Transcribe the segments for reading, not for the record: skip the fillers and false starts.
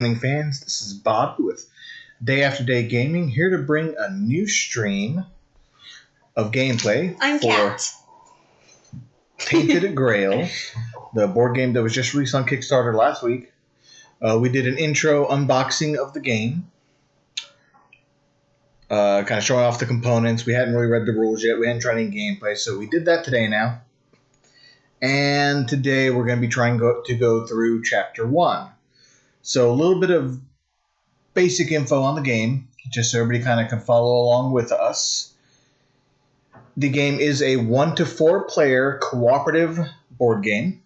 Fans, this is Bob with Day After Day Gaming, here to bring a new stream of gameplay for Tainted Grail, the board game that was just released on Kickstarter last week. We did an intro unboxing of the game, kind of showing off the components. We hadn't really read the rules yet. We hadn't tried any gameplay, so we did that today now. And today we're going to be trying to go through Chapter 1. So a little bit of basic info on the game, just so everybody kind of can follow along with us. The game is a 1 to 4 player cooperative board game.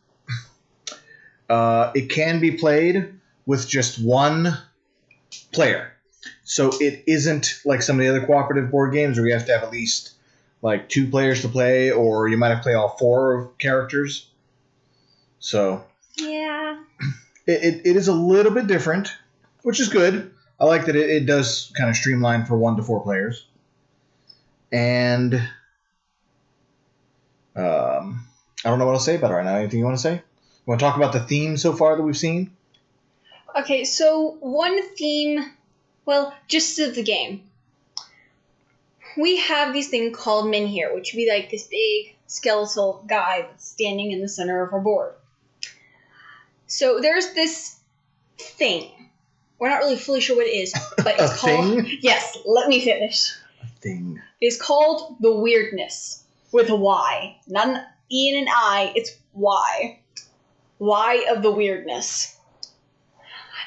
It can be played with just one player. So it isn't like some of the other cooperative board games where you have to have at least like 2 players to play, or you might have to play all 4 characters. So yeah. It is a little bit different, which is good. I like that it does kind of streamline for 1 to 4 players. And I don't know what else to say about it right now. Anything you want to say? You want to talk about the theme so far that we've seen? Okay, so one theme, just of the game. We have these thing called Menhir, which would be like this big skeletal guy that's standing in the center of our board. So there's this thing. We're not really fully sure what it is, but it's called... Thing? Yes, let me finish. A thing. It's called the Weirdness, with a Y. Not an E and an I, it's Y. Y of the Weirdness.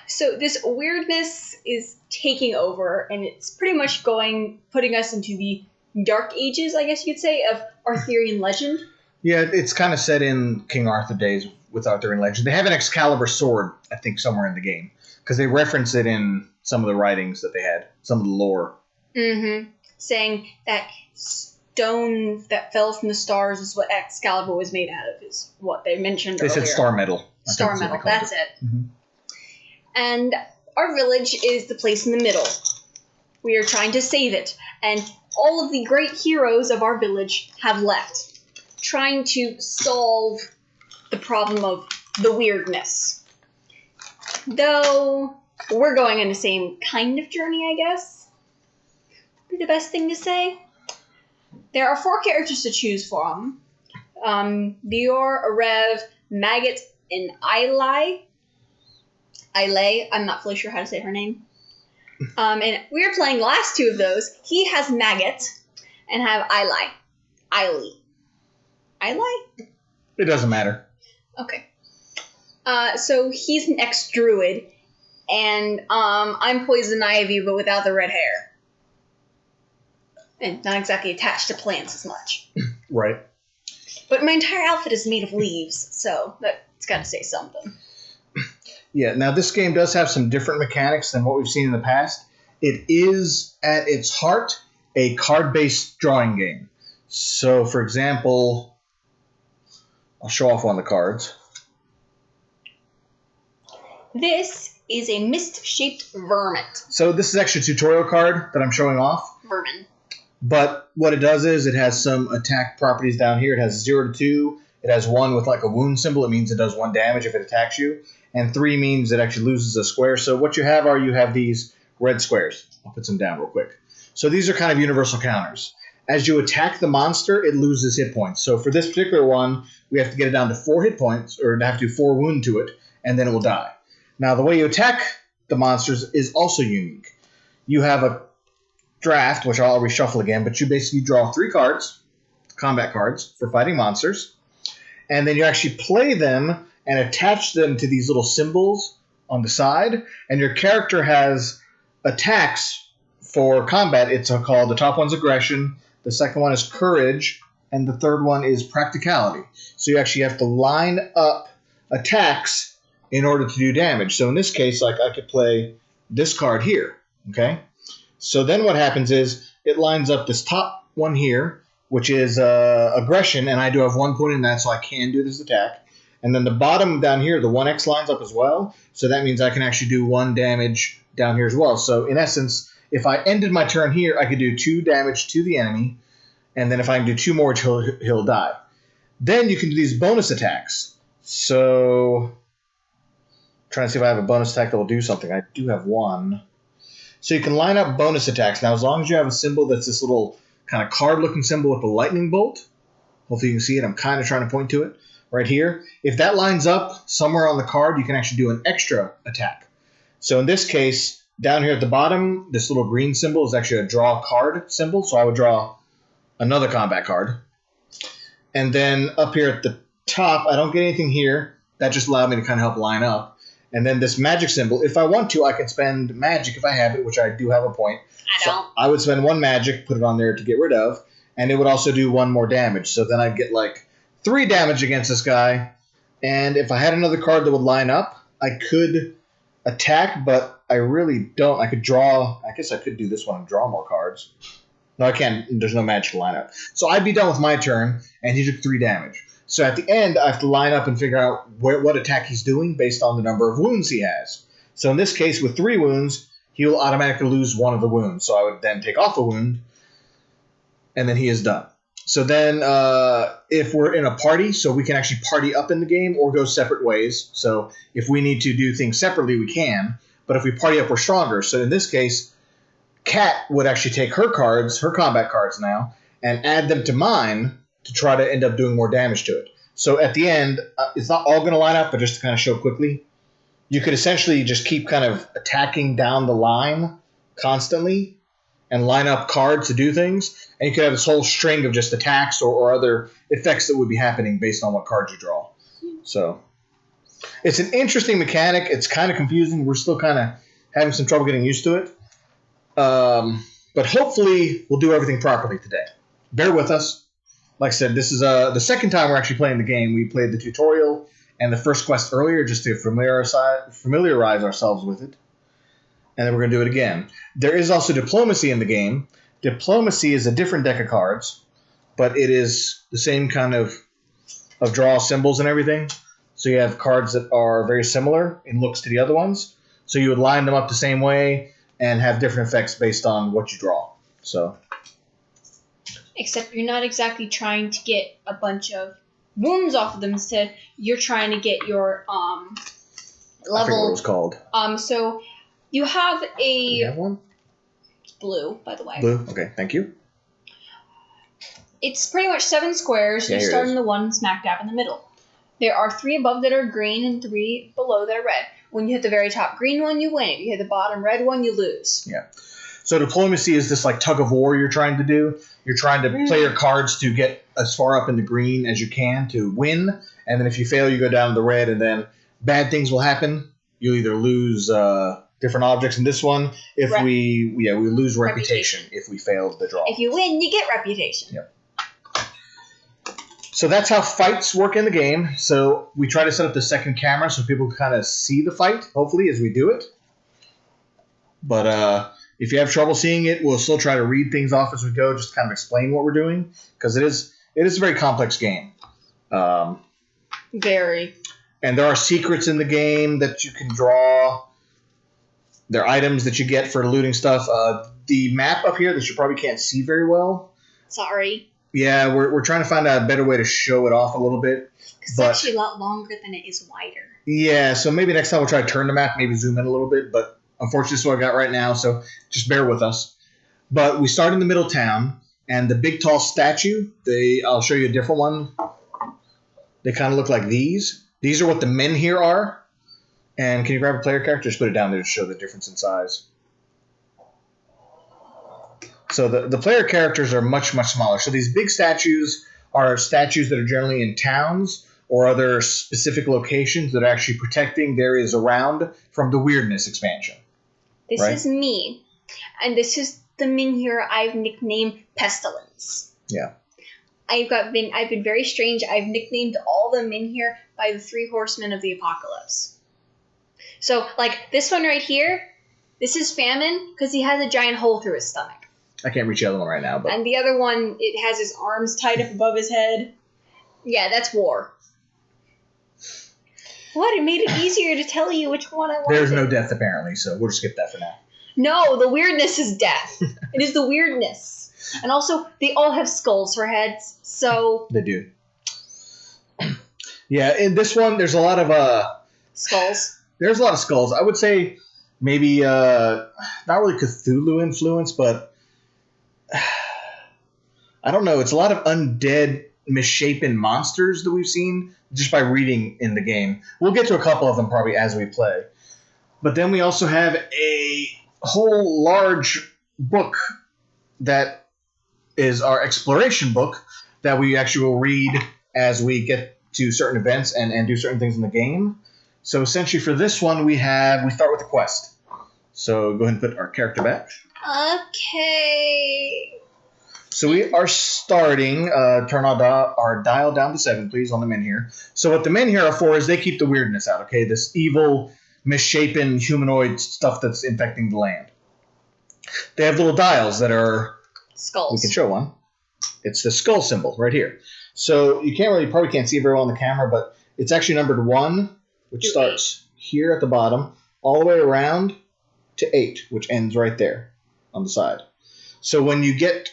So this weirdness is taking over, and it's pretty much putting us into the dark ages, I guess you could say, of Arthurian legend. Yeah, it's kind of set in King Arthur days with Arthurian legend. They have an Excalibur sword, I think, somewhere in the game, because they reference it in some of the writings that they had, some of the lore. Mm-hmm. Saying that stone that fell from the stars is what Excalibur was made out of, is what they mentioned earlier. They said star metal. Star metal, that's it. Mm-hmm. And our village is the place in the middle. We are trying to save it, and all of the great heroes of our village have left, trying to solve the problem of the weirdness. Though we're going on the same kind of journey, I guess. Be the best thing to say. There are 4 characters to choose from. Bior, Arev, Maggot, and Ilai. I'm not fully sure how to say her name. And we are playing the last 2 of those. He has Maggot and have Ilai. Ilai? It doesn't matter. Okay. So he's an ex-druid, and I'm Poison Ivy, but without the red hair. And not exactly attached to plants as much. Right. But my entire outfit is made of leaves, so that's got to say something. Yeah, now this game does have some different mechanics than what we've seen in the past. It is, at its heart, a card-based drawing game. So, for example, I'll show off one of the cards. This is a mist-shaped vermin. So this is actually a tutorial card that I'm showing off. Vermin. But what it does is it has some attack properties down here. It has 0 to 2. It has 1 with like a wound symbol. It means it does 1 damage if it attacks you. And 3 means it actually loses a square. So what you have these red squares. I'll put some down real quick. So these are kind of universal counters. As you attack the monster, it loses hit points. So for this particular one, we have to get it down to 4 hit points, or have to do 4 wound to it, and then it will die. Now, the way you attack the monsters is also unique. You have a draft, which I'll reshuffle again, but you basically draw 3 cards, combat cards, for fighting monsters, and then you actually play them and attach them to these little symbols on the side, and your character has attacks for combat. It's called, the top one's aggression, the second one is courage, and the third one is practicality. So you actually have to line up attacks in order to do damage. So in this case, like, I could play this card here, okay? So then what happens is it lines up this top one here, which is aggression, and I do have 1 point in that, so I can do this attack. And then the bottom down here, the 1x lines up as well, so that means I can actually do 1 damage down here as well. So in essence, if I ended my turn here, I could do 2 damage to the enemy, and then if I can do 2 more, he'll die. Then you can do these bonus attacks. So Trying to see if I have a bonus attack that will do something. I do have one. So you can line up bonus attacks. Now, as long as you have a symbol that's this little kind of card-looking symbol with the lightning bolt, hopefully you can see it. I'm kind of trying to point to it right here. If that lines up somewhere on the card, you can actually do an extra attack. So in this case, down here at the bottom, this little green symbol is actually a draw card symbol. So I would draw another combat card. And then up here at the top, I don't get anything here. That just allowed me to kind of help line up. And then this magic symbol, if I want to, I can spend magic if I have it, which I do have a point. I don't. So I would spend one magic, put it on there to get rid of, and it would also do one more damage. So then I'd get like 3 damage against this guy. And if I had another card that would line up, I could attack, but I really don't. I could draw. I guess I could do this one and draw more cards. No, I can't. There's no magic to line up. So I'd be done with my turn, and he took 3 damage. So at the end, I have to line up and figure out what attack he's doing based on the number of wounds he has. So in this case, with 3 wounds, he will automatically lose 1 of the wounds. So I would then take off a wound, and then he is done. So then if we're in a party, so we can actually party up in the game or go separate ways. So if we need to do things separately, we can. But if we party up, we're stronger. So in this case, Kat would actually take her cards, her combat cards now, and add them to mine to try to end up doing more damage to it. So at the end, it's not all going to line up, but just to kind of show quickly, you could essentially just keep kind of attacking down the line constantly and line up cards to do things, and you could have this whole string of just attacks or other effects that would be happening based on what cards you draw. So it's an interesting mechanic. It's kind of confusing. We're still kind of having some trouble getting used to it. But hopefully we'll do everything properly today. Bear with us. Like I said, this is the second time we're actually playing the game. We played the tutorial and the first quest earlier just to familiarize ourselves with it. And then we're going to do it again. There is also diplomacy in the game. Diplomacy is a different deck of cards, but it is the same kind of draw symbols and everything. So you have cards that are very similar in looks to the other ones. So you would line them up the same way and have different effects based on what you draw. So, except you're not exactly trying to get a bunch of wounds off of them. Instead, you're trying to get your level. I forget what it was called. So you have a. You have one? It's blue, by the way. Blue. Okay, thank you. It's pretty much 7 squares. Yeah, You here start it is. in the one smack dab in the middle. There are 3 above that are green and 3 below that are red. When you hit the very top green one, you win. If you hit the bottom red one, you lose. Yeah. So diplomacy is this like tug of war you're trying to do. You're trying to play your cards to get as far up in the green as you can to win. And then if you fail, you go down to the red, and then bad things will happen. You'll either lose different objects in this one. If we lose reputation if we fail the draw. If you win, you get reputation. Yep. So that's how fights work in the game. So we try to set up the second camera so people can kind of see the fight, hopefully, as we do it. But if you have trouble seeing it, we'll still try to read things off as we go, just to kind of explain what we're doing, because it is a very complex game. Very. And there are secrets in the game that you can draw. There are items that you get for looting stuff. The map up here that you probably can't see very well. Sorry. Yeah, we're trying to find out a better way to show it off a little bit. It's actually a lot longer than it is wider. Yeah, so maybe next time we'll try to turn the map, maybe zoom in a little bit, but unfortunately this is what I got right now, so just bear with us. But we start in the middle town, and the big tall statue, I'll show you a different one. They kind of look like these. These are what the men here are. And can you grab a player character? Just put it down there to show the difference in size. So the player characters are much, much smaller. So these big statues are statues that are generally in towns or other specific locations that are actually protecting the areas around from the weirdness expansion. This is me. And this is the Minhir I've nicknamed Pestilence. Yeah. I've been very strange. I've nicknamed all the Minhir by the 3 horsemen of the apocalypse. So, like, this one right here, this is Famine, because he has a giant hole through his stomach. I can't reach the other one right now. But And the other one, it has his arms tied up above his head. Yeah, that's War. What? It made it easier to tell you which one I wanted. There's no death, apparently, so we'll just skip that for now. No, the weirdness is death. It is the weirdness. And also, they all have skulls for heads, so... They do. Yeah, in this one, there's a lot of... Skulls. There's a lot of skulls. I would say maybe not really Cthulhu influence, but I don't know. It's a lot of undead, misshapen monsters that we've seen just by reading in the game. We'll get to a couple of them probably as we play. But then we also have a whole large book that is our exploration book that we actually will read as we get to certain events and do certain things in the game. So essentially for this one, we start with the quest. So go ahead and put our character back. Okay. So we are starting, turn our dial down to 7, please, on the men here. So what the men here are for is they keep the weirdness out, okay? This evil, misshapen, humanoid stuff that's infecting the land. They have little dials that are... Skulls. We can show one. It's the skull symbol right here. So you probably can't see it very well on the camera, but it's actually numbered 1, which starts here at the bottom, all the way around to 8, which ends right there on the side. So when you get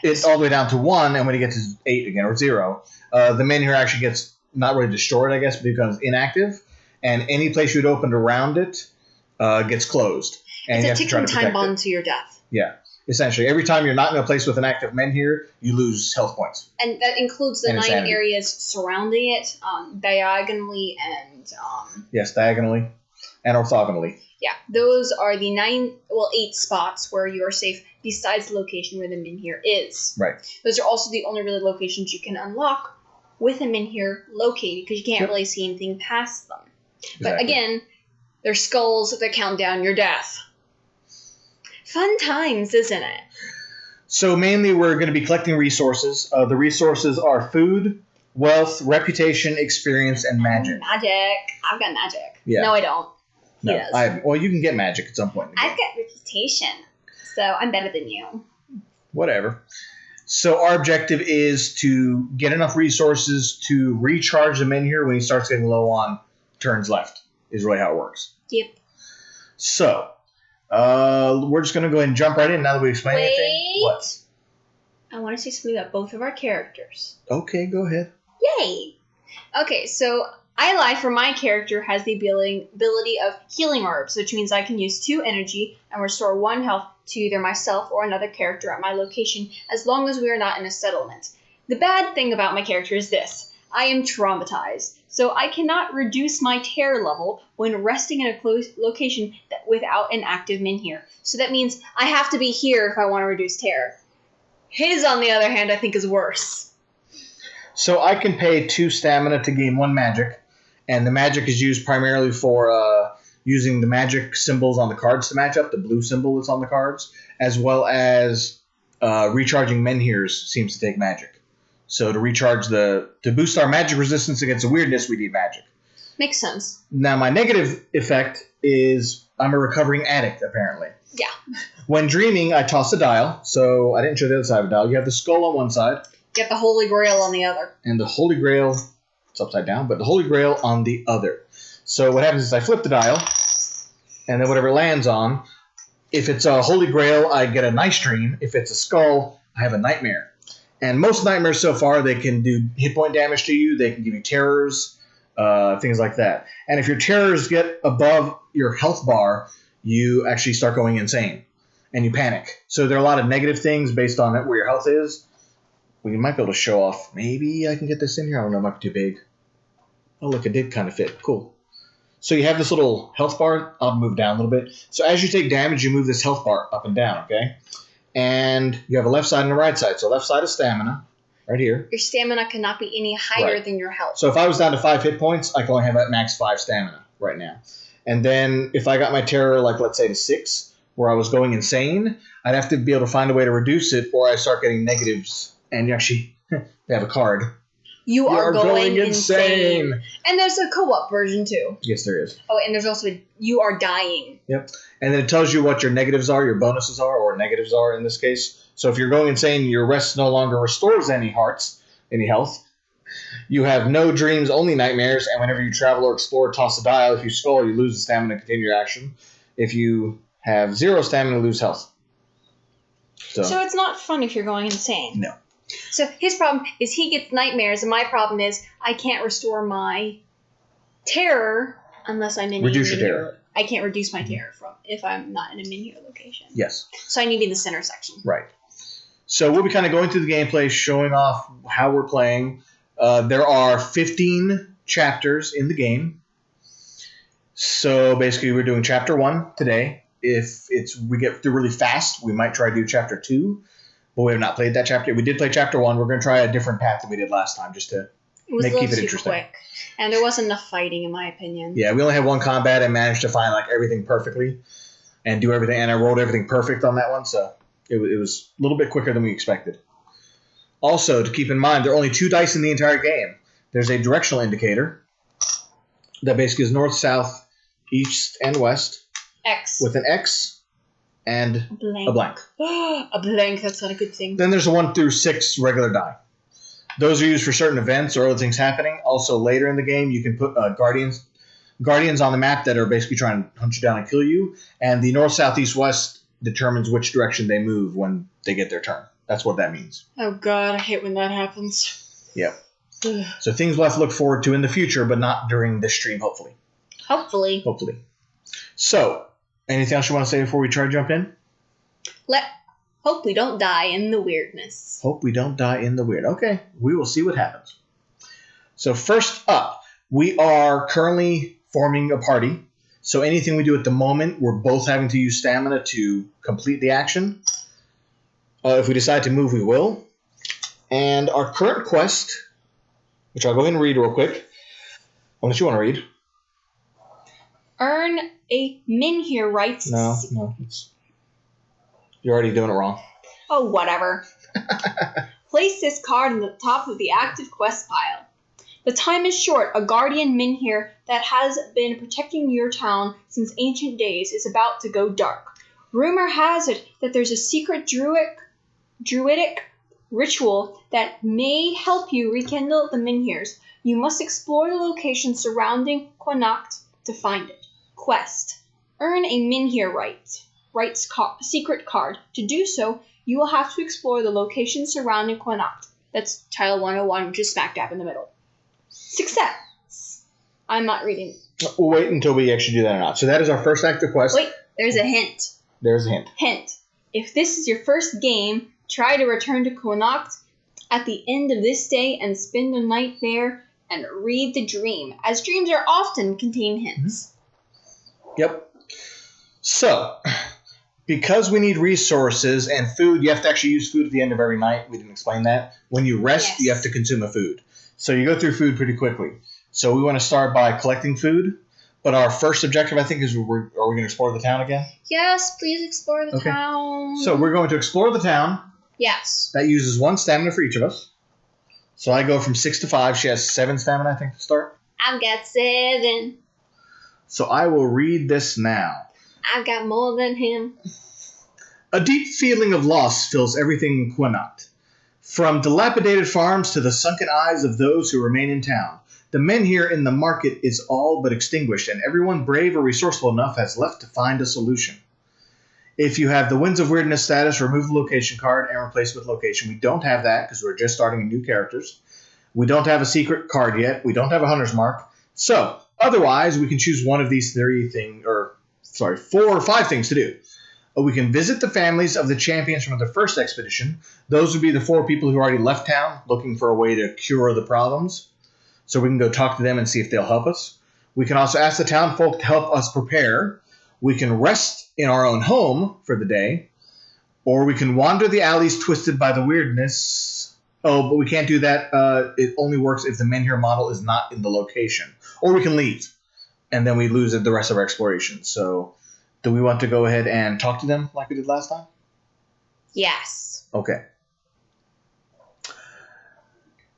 it all the way down to 1, and when you get to 8 again, or 0, the men here actually gets not really destroyed, I guess, but becomes inactive, and any place you'd opened around it gets closed. And it's a ticking time bomb to your death. Yeah. Essentially, every time you're not in a place with an active men here, you lose health points. And that includes the 9 areas surrounding it, diagonally and... Yes, diagonally and orthogonally. Yeah, those are the 8 spots where you are safe besides the location where the min here is. Right. Those are also the only really locations you can unlock with a min here located, because you can't really see anything past them. Exactly. But again, they're skulls that count down your death. Fun times, isn't it? So mainly we're going to be collecting resources. The resources are food, wealth, reputation, experience, and magic. Magic. I've got magic. Yeah. No, I don't. He does. Well, you can get magic at some point. I've got reputation, so I'm better than you. Whatever. So our objective is to get enough resources to recharge the men here when he starts getting low on turns left, is really how it works. Yep. So... we're just going to go ahead and jump right in now that we explained everything. What? I want to say something about both of our characters. Okay, go ahead. Yay! Okay, so Eli, for my character, has the ability of healing orbs, which means I can use 2 energy and restore 1 health to either myself or another character at my location, as long as we are not in a settlement. The bad thing about my character is this. I am traumatized, so I cannot reduce my terror level when resting in a close location without an active min here. So that means I have to be here if I want to reduce terror. His, on the other hand, I think is worse. So I can pay 2 stamina to gain 1 magic, and the magic is used primarily for using the magic symbols on the cards to match up, the blue symbol that's on the cards, as well as recharging menhirs seems to take magic. So to boost our magic resistance against the weirdness, we need magic. Makes sense. Now, my negative effect is I'm a recovering addict, apparently. Yeah. When dreaming, I toss a dial. So I didn't show the other side of the dial. You have the skull on one side. Get the Holy Grail on the other. And the Holy Grail, it's upside down, but the Holy Grail on the other. So what happens is I flip the dial, and then whatever it lands on, if it's a Holy Grail, I get a nice dream. If it's a skull, I have a nightmare. And most nightmares so far, they can do hit point damage to you. They can give you terrors, things like that. And if your terrors get above your health bar, you actually start going insane. And you panic. So there are a lot of negative things based on where your health is. We might be able to show off. Maybe I can get this in here. I don't know. It might be too big. Oh, look. It did kind of fit. Cool. So you have this little health bar. I'll move down a little bit. So as you take damage, you move this health bar up and down, okay? And you have a left side and a right side. So left side is stamina, right here. Your stamina cannot be any higher than your health. So if I was down to 5 hit points, I can only have at max 5 stamina right now. And then if I got my terror, like let's say to 6, where I was going insane, I'd have to be able to find a way to reduce it, or I start getting negatives. And you actually they have a card. You are going insane. And there's a co-op version too. Yes, there is. Oh, and there's also you are dying. Yep. And then it tells you what your negatives are, your bonuses are, or negatives are in this case. So if you're going insane, your rest no longer restores any health. You have no dreams, only nightmares. And whenever you travel or explore, toss a dial. If you skull, you lose the stamina and continue your action. If you have 0 stamina, lose health. So it's not fun if you're going insane. No. So his problem is he gets nightmares, and my problem is I can't restore my terror Unless I'm in Reduce a your Minhir. terror. I can't reduce my terror if I'm not in a Minhir location. Yes. So I need to be in the center section. Right. So we'll be kind of going through the gameplay, showing off how we're playing. There are 15 chapters in the game. So basically, we're doing chapter 1 today. If we get through really fast, we might try to do chapter 2. But we have not played that chapter. We did play chapter 1. We're going to try a different path than we did last time, just to keep it interesting. Quick. And there wasn't enough fighting, in my opinion. Yeah, we only had one combat and managed to find like everything perfectly and do everything. And I rolled everything perfect on that one, so it was a little bit quicker than we expected. Also, to keep in mind, there are only 2 dice in the entire game. There's a directional indicator that basically is north, south, east, and west. X. With an X and a blank. A blank, that's not a good thing. Then there's a 1 through 6 regular die. Those are used for certain events or other things happening. Also, later in the game, you can put guardians on the map that are basically trying to hunt you down and kill you. And the north, south, east, west determines which direction they move when they get their turn. That's what that means. Oh, God, I hate when that happens. Yep. So things we'll have to look forward to in the future, but not during this stream, hopefully. Hopefully. So, anything else you want to say before we try to jump in? Hope we don't die in the weirdness. Hope we don't die in the weird. Okay, we will see what happens. So first up, we are currently forming a party. So anything we do at the moment, we're both having to use stamina to complete the action. If we decide to move, we will. And our current quest, which I'll go ahead and read real quick, unless you want to read. Earn a Minhir rights. No. You're already doing it wrong. Oh, whatever. Place this card on the top of the active quest pile. The time is short. A guardian Minhir that has been protecting your town since ancient days is about to go dark. Rumor has it that there's a secret druidic ritual that may help you rekindle the Minhirs. You must explore the location surrounding Connacht to find it. Quest. Earn a Minhir secret card. To do so, you will have to explore the location surrounding Connacht. That's Tile 101, which is smack dab in the middle. Success. I'm not reading. We'll wait until we actually do that or not. So that is our first active quest. Wait, there's a hint. There's a hint. Hint. If this is your first game, try to return to Connacht at the end of this day and spend the night there and read the dream, as dreams are often contain hints. Yep. So, because we need resources and food, you have to actually use food at the end of every night. We didn't explain that. When you rest, Yes. You have to consume a food. So you go through food pretty quickly. So we want to start by collecting food. But our first objective, I think, is are we going to explore the town again? Yes, please explore the town. So we're going to explore the town. Yes. That uses 1 stamina for each of us. So I go from 6 to 5. She has 7 stamina, I think, to start. I've got 7. So I will read this now. I've got more than him. A deep feeling of loss fills everything in Connacht. From dilapidated farms to the sunken eyes of those who remain in town, the men here in the market is all but extinguished, and everyone brave or resourceful enough has left to find a solution. If you have the Winds of Weirdness status, remove the location card and replace it with location. We don't have that because we're just starting new characters. We don't have a secret card yet. We don't have a hunter's mark. So, otherwise, we can choose one of these 4 or 5 things to do. We can visit the families of the champions from the first expedition. Those would be the 4 people who already left town looking for a way to cure the problems. So we can go talk to them and see if they'll help us. We can also ask the town folk to help us prepare. We can rest in our own home for the day. Or we can wander the alleys twisted by the weirdness. Oh, but we can't do that. It only works if the Menhir model is not in the location. Or we can leave. And then we lose the rest of our exploration. So do we want to go ahead and talk to them like we did last time? Yes. Okay.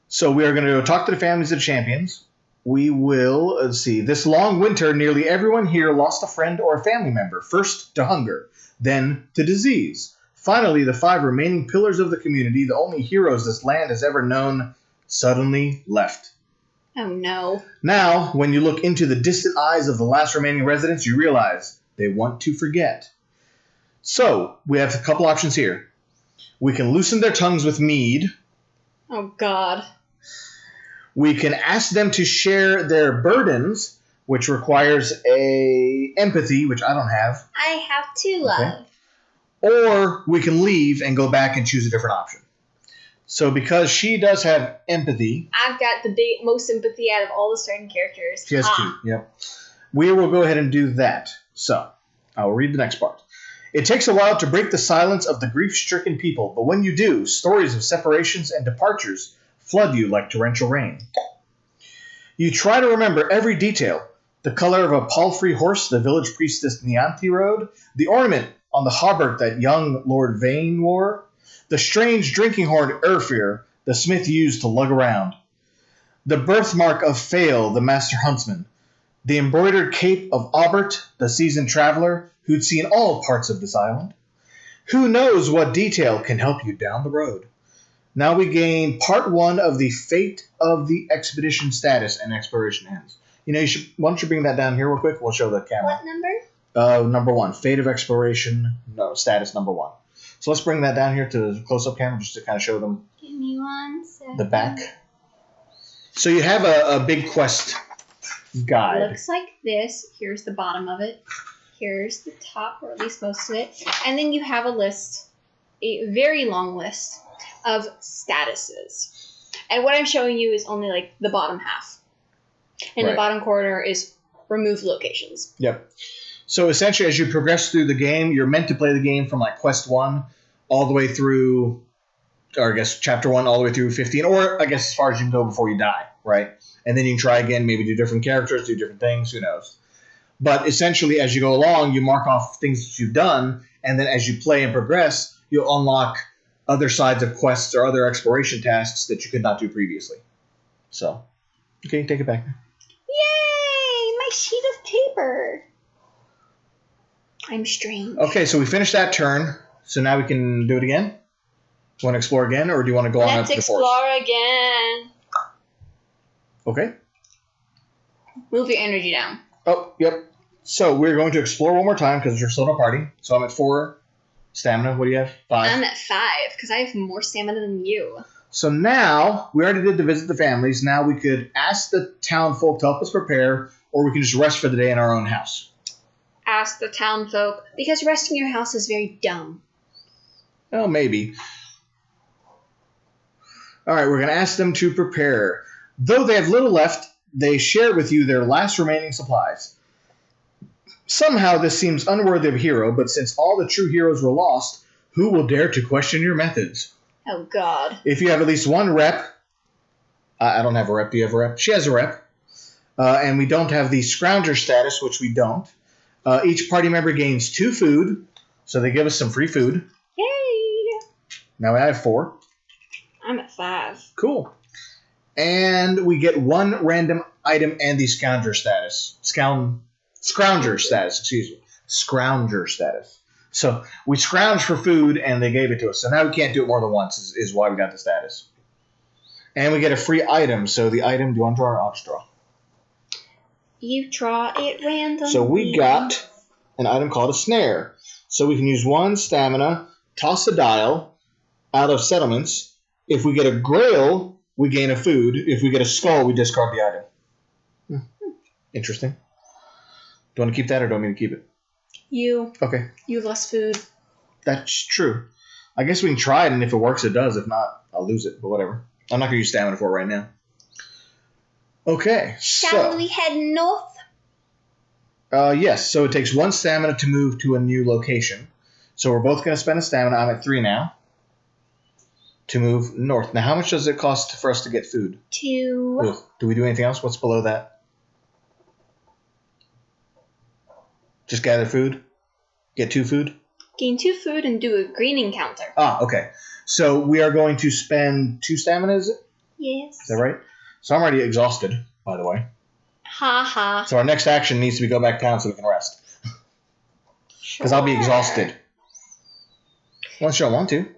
So we are going to go talk to the families of the champions. We will, let's see, this long winter, nearly everyone here lost a friend or a family member. First to hunger, then to disease. Finally, the 5 remaining pillars of the community, the only heroes this land has ever known, suddenly left. Oh, no. Now, when you look into the distant eyes of the last remaining residents, you realize they want to forget. So, we have a couple options here. We can loosen their tongues with mead. Oh, God. We can ask them to share their burdens which requires a empathy, which I don't have. I have 2 love. Or we can leave and go back and choose a different option. So because she does have empathy, I've got the most sympathy out of all the starting characters. she has 2. Yep. We will go ahead and do that. So I will read the next part. It takes a while to break the silence of the grief-stricken people, but when you do, stories of separations and departures flood you like torrential rain. You try to remember every detail. The color of a palfrey horse the village priestess Nianthi rode, the ornament on the hauberk that young Lord Vane wore, the strange drinking horn Urfir the smith used to lug around, the birthmark of Fail the master huntsman, the embroidered cape of Aubert the seasoned traveler who'd seen all parts of this island. Who knows what detail can help you down the road? Now we gain part 1 of the Fate of the Expedition status and exploration ends. You know, why don't you bring that down here real quick? We'll show the camera. What number? Number 1, Fate of Exploration, status number 1. So let's bring that down here to the close-up camera just to kind of show them Give me 1 second. the back. So you have a big quest guide. It looks like this. Here's the bottom of it. Here's the top, or at least most of it. And then you have a list, a very long list of statuses. And what I'm showing you is only like the bottom half. And the bottom corner is remove locations. Yep. So essentially, as you progress through the game, you're meant to play the game from like quest 1 all the way through, or I guess chapter 1 all the way through 15, or I guess as far as you can go before you die, right? And then you can try again, maybe do different characters, do different things, who knows. But essentially, as you go along, you mark off things that you've done, and then as you play and progress, you'll unlock other sides of quests or other exploration tasks that you could not do previously. So, okay, take it back. Yay! My sheet of paper. I'm strange. Okay, so we finished that turn. So now we can do it again? You want to explore again, or do you want to go on up to the forest? Let's explore again. Okay. Move your energy down. Oh, yep. So we're going to explore one more time because you're still in a party. So I'm at 4 stamina. What do you have? 5? I'm at 5 because I have more stamina than you. So now, we already did the visit the families. Now we could ask the town folk to help us prepare, or we can just rest for the day in our own house. Ask the town folk, because resting in your house is very dumb. Well, maybe. All right, we're going to ask them to prepare. Though they have little left, they share with you their last remaining supplies. Somehow this seems unworthy of a hero, but since all the true heroes were lost, who will dare to question your methods? Oh, God. If you have at least 1 rep... I don't have a rep. Do you have a rep? She has a rep. And we don't have the Scrounger status, which we don't. Each party member gains 2 food, so they give us some free food. Yay! Now I have 4. I'm at 5. Cool. And we get 1 random item and the Scrounger status. Scrounger status, excuse me. Scrounger status. So we scrounged for food, and they gave it to us. So now we can't do it more than once, is why we got the status. And we get a free item. So the item, do you want to draw or I'll just draw? You draw it randomly. So we got an item called a snare. So we can use 1 stamina, toss a dial out of settlements. If we get a grail, we gain a food. If we get a skull, we discard the item. Interesting. Do you want to keep that, or do you want me to keep it? You. Okay. You have less food. That's true. I guess we can try it, and if it works, it does. If not, I'll lose it, but whatever. I'm not going to use stamina for it right now. Okay, Shall we head north? Yes, so it takes 1 stamina to move to a new location. So we're both going to spend a stamina. I'm at 3 now. To move north. Now, how much does it cost for us to get food? 2. Ugh. Do we do anything else? What's below that? Just gather food? Get 2 food? Gain 2 food and do a green encounter. Ah, okay. So we are going to spend 2 stamina, is it? Yes. Is that right? So I'm already exhausted, by the way. Ha ha. So our next action needs to be go back down so we can rest. Because I'll be exhausted. Unless you don't want to.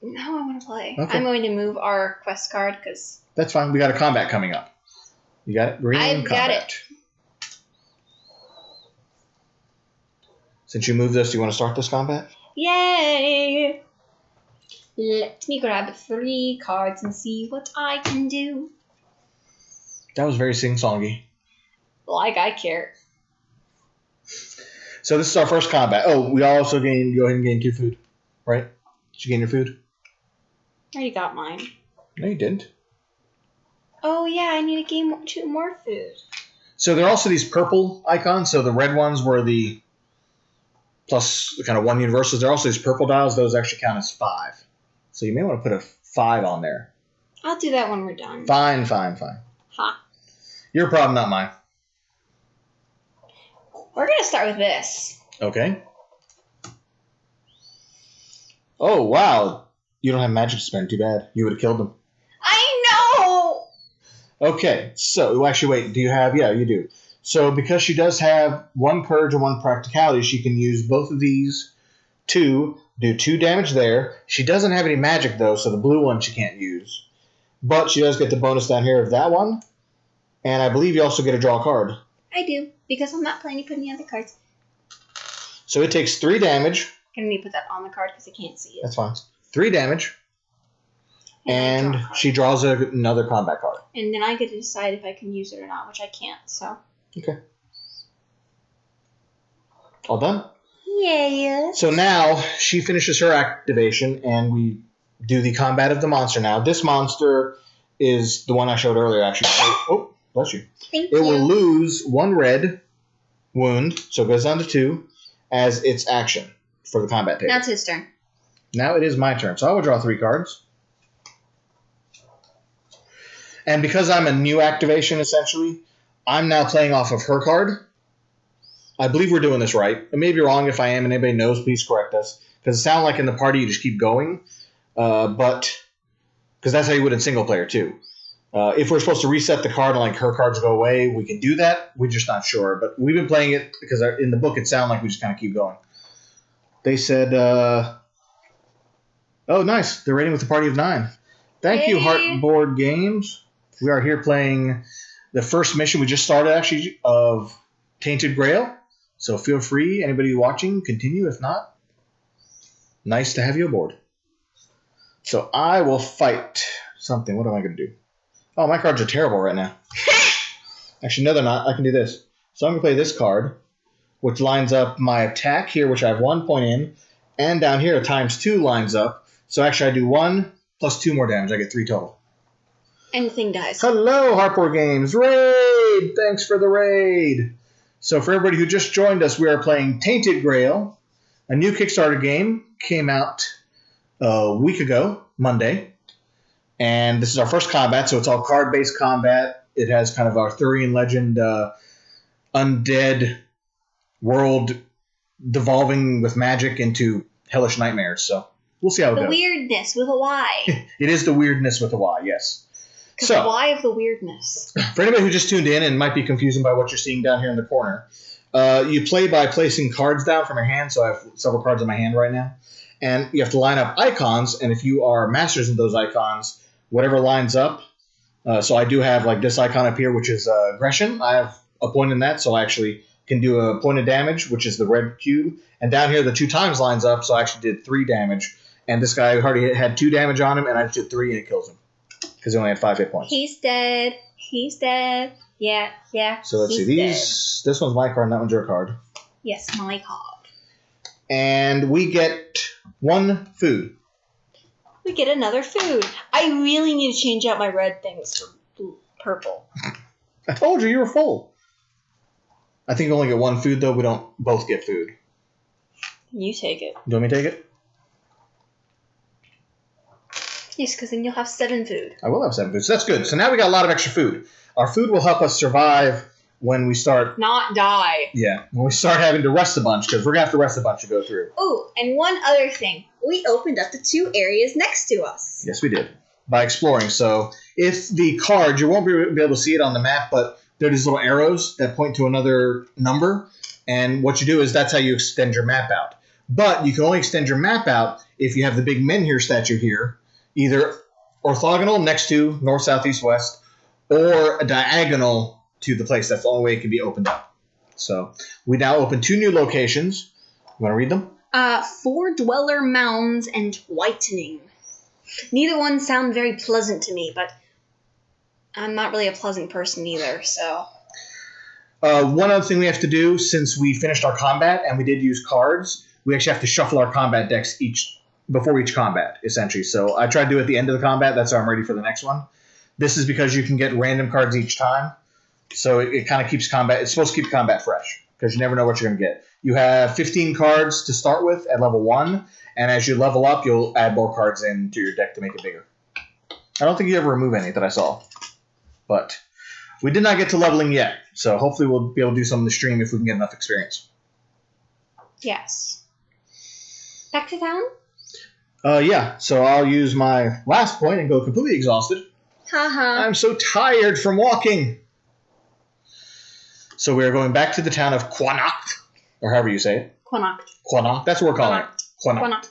No, I want to play. Okay. I'm going to move our quest card because... That's fine. We got a combat coming up. You got it? Green I've got combat. it. Since you moved this, do you want to start this combat? Yay! Let me grab 3 cards and see what I can do. That was very sing-songy. Like I care. So this is our first combat. Oh, we also go ahead and gain 2 food, right? Did you gain your food? I already got mine. No, you didn't. Oh yeah, I need to gain 2 more food. So there are also these purple icons. So the red ones were the plus the kind of 1 universals. There are also these purple dials. Those actually count as 5. So you may want to put a 5 on there. I'll do that when we're done. Fine. Ha. Your problem, not mine. We're gonna start with this. Okay. Oh, wow. You don't have magic to spend. Too bad. You would have killed them. I know! Okay. So, actually, wait. Do you have... Yeah, you do. So, because she does have 1 purge and 1 practicality, she can use both of these to do 2 damage there. She doesn't have any magic, though, so the blue one she can't use. But she does get the bonus down here of that one. And I believe you also get to draw a card. I do, because I'm not planning to put any other cards. So it takes 3 damage. I'm gonna put that on the card because I can't see it. That's fine. 3 damage. And And she draws another combat card. And then I get to decide if I can use it or not, which I can't, so. Okay. All done? Yeah. So now she finishes her activation, and we do the combat of the monster now. This monster is the one I showed earlier, actually. Oh, bless you. Thank It you. will lose 1 red wound, so it goes down to 2, as its action for the combat table. Now it's his turn. Now it is my turn, so I will draw 3 cards. And because I'm a new activation, essentially, I'm now playing off of her card. I believe we're doing this right. I may be wrong. If I am and anybody knows, please correct us. Because it sounds like in the party you just keep going. But because that's how you would in single player too. If we're supposed to reset the card and like her cards go away, we can do that. We're just not sure. But we've been playing it because in the book it sounded like we just kind of keep going. They said, oh, nice. They're rating with a party of 9. Thank you, Heartboard Games. We are here playing the first mission we just started, actually, of Tainted Grail. So feel free, anybody watching, continue. If not, nice to have you aboard. So I will fight something. What am I going to do? Oh, my cards are terrible right now. Actually, no, they're not. I can do this. So I'm going to play this card, which lines up my attack here, which I have 1 point in, and down here, ×2 lines up. So actually, I do 1 plus 2 more damage. I get 3 total. And the thing dies. Hello, Harper Games. Raid! Thanks for the raid. So for everybody who just joined us, we are playing Tainted Grail, a new Kickstarter game. Came out a week ago, Monday. And this is our first combat, so it's all card-based combat. It has kind of Arthurian legend, undead world devolving with magic into hellish nightmares. So we'll see how it goes. The weirdness with a Y. It is the weirdness with a Y, yes. The Y of the weirdness. For anybody who just tuned in and might be confused by what you're seeing down here in the corner, you play by placing cards down from your hand. So I have several cards in my hand right now. And you have to line up icons. And if you are masters of those icons, whatever lines up. So I do have like this icon up here, which is aggression. I have a point in that. So I actually can do a point of damage, which is the red cube. And down here, the 2 times lines up. So I actually did 3 damage. And this guy already had 2 damage on him. And I just did 3 and it kills him. Because he only had 5 hit points. He's dead. He's dead. Yeah. So let's see. This one's my card and that one's your card. Yes, my card. And we get 1 food. We get another food. I really need to change out my red things for purple. I told you were full. I think you only get 1 food, though. We don't both get food. You take it. Do you want me to take it? Yes, because then you'll have 7 food. I will have 7 food. So that's good. So now we got a lot of extra food. Our food will help us survive when we start... Not die. Yeah, when we start having to rest a bunch, because we're going to have to rest a bunch to go through. Oh, and one other thing. We opened up the 2 areas next to us. Yes, we did. By exploring. So if the card, you won't be able to see it on the map, but there are these little arrows that point to another number. And what you do is that's how you extend your map out. But you can only extend your map out if you have the big menhir statue here, either orthogonal next to north, south, east, west, or a diagonal to the place. That's the only way it can be opened up. So we now open 2 new locations. You want to read them? 4 Dweller Mounds and Whitening. Neither one sound very pleasant to me, but I'm not really a pleasant person either, so... One other thing we have to do, since we finished our combat and we did use cards, we actually have to shuffle our combat decks before each combat, essentially. So I try to do it at the end of the combat. That's how I'm ready for the next one. This is because you can get random cards each time. So it kind of keeps combat. It's supposed to keep combat fresh because you never know what you're going to get. You have 15 cards to start with at level 1. And as you level up, you'll add more cards into your deck to make it bigger. I don't think you ever remove any that I saw. But we did not get to leveling yet. So hopefully we'll be able to do some in the stream if we can get enough experience. Yes. Back to town? Yeah. So I'll use my last point and go completely exhausted. Haha. I'm so tired from walking. So we're going back to the town of Quanacht, or however you say it. Quanacht. Quanacht. That's what we're calling it. Quanacht.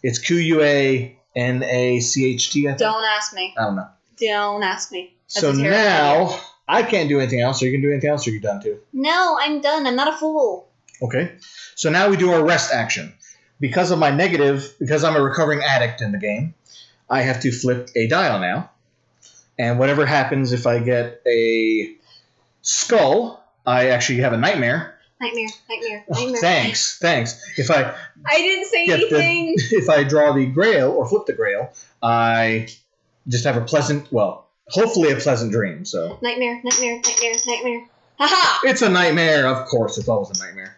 It's Quanacht, I think. Don't ask me. I don't know. Don't ask me. That's so a terrible now, idea. I can't do anything else. Are you going to do anything else, or are you done too? No, I'm done. I'm not a fool. Okay. So now we do our rest action. Because of my negative, because I'm a recovering addict in the game, I have to flip a dial now. And whatever happens if I get a skull, I actually have a nightmare. Nightmare. Oh, thanks. If I didn't say anything. If I draw the grail or flip the grail, I just have a pleasant, hopefully a pleasant dream. So Nightmare. Haha! It's a nightmare. Of course, it's always a nightmare.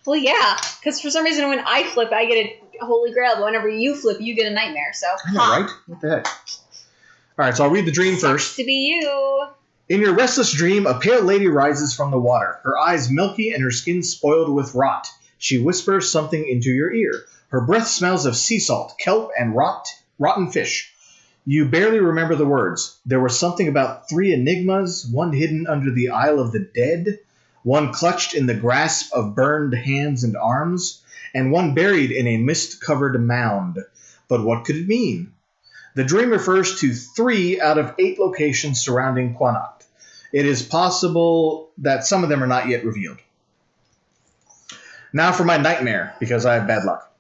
Well, yeah, because for some reason when I flip, I get a holy grail, but whenever you flip, you get a nightmare. So, I know, right? What the heck? All right, so I'll read the dream first. To be you. In your restless dream, a pale lady rises from the water, her eyes milky and her skin spoiled with rot. She whispers something into your ear. Her breath smells of sea salt, kelp, and rotten fish. You barely remember the words. There was something about 3 enigmas, one hidden under the Isle of the Dead, one clutched in the grasp of burned hands and arms, and one buried in a mist-covered mound. But what could it mean? The dream refers to 3 out of 8 locations surrounding Quanacht. It is possible that some of them are not yet revealed. Now for my nightmare, because I have bad luck.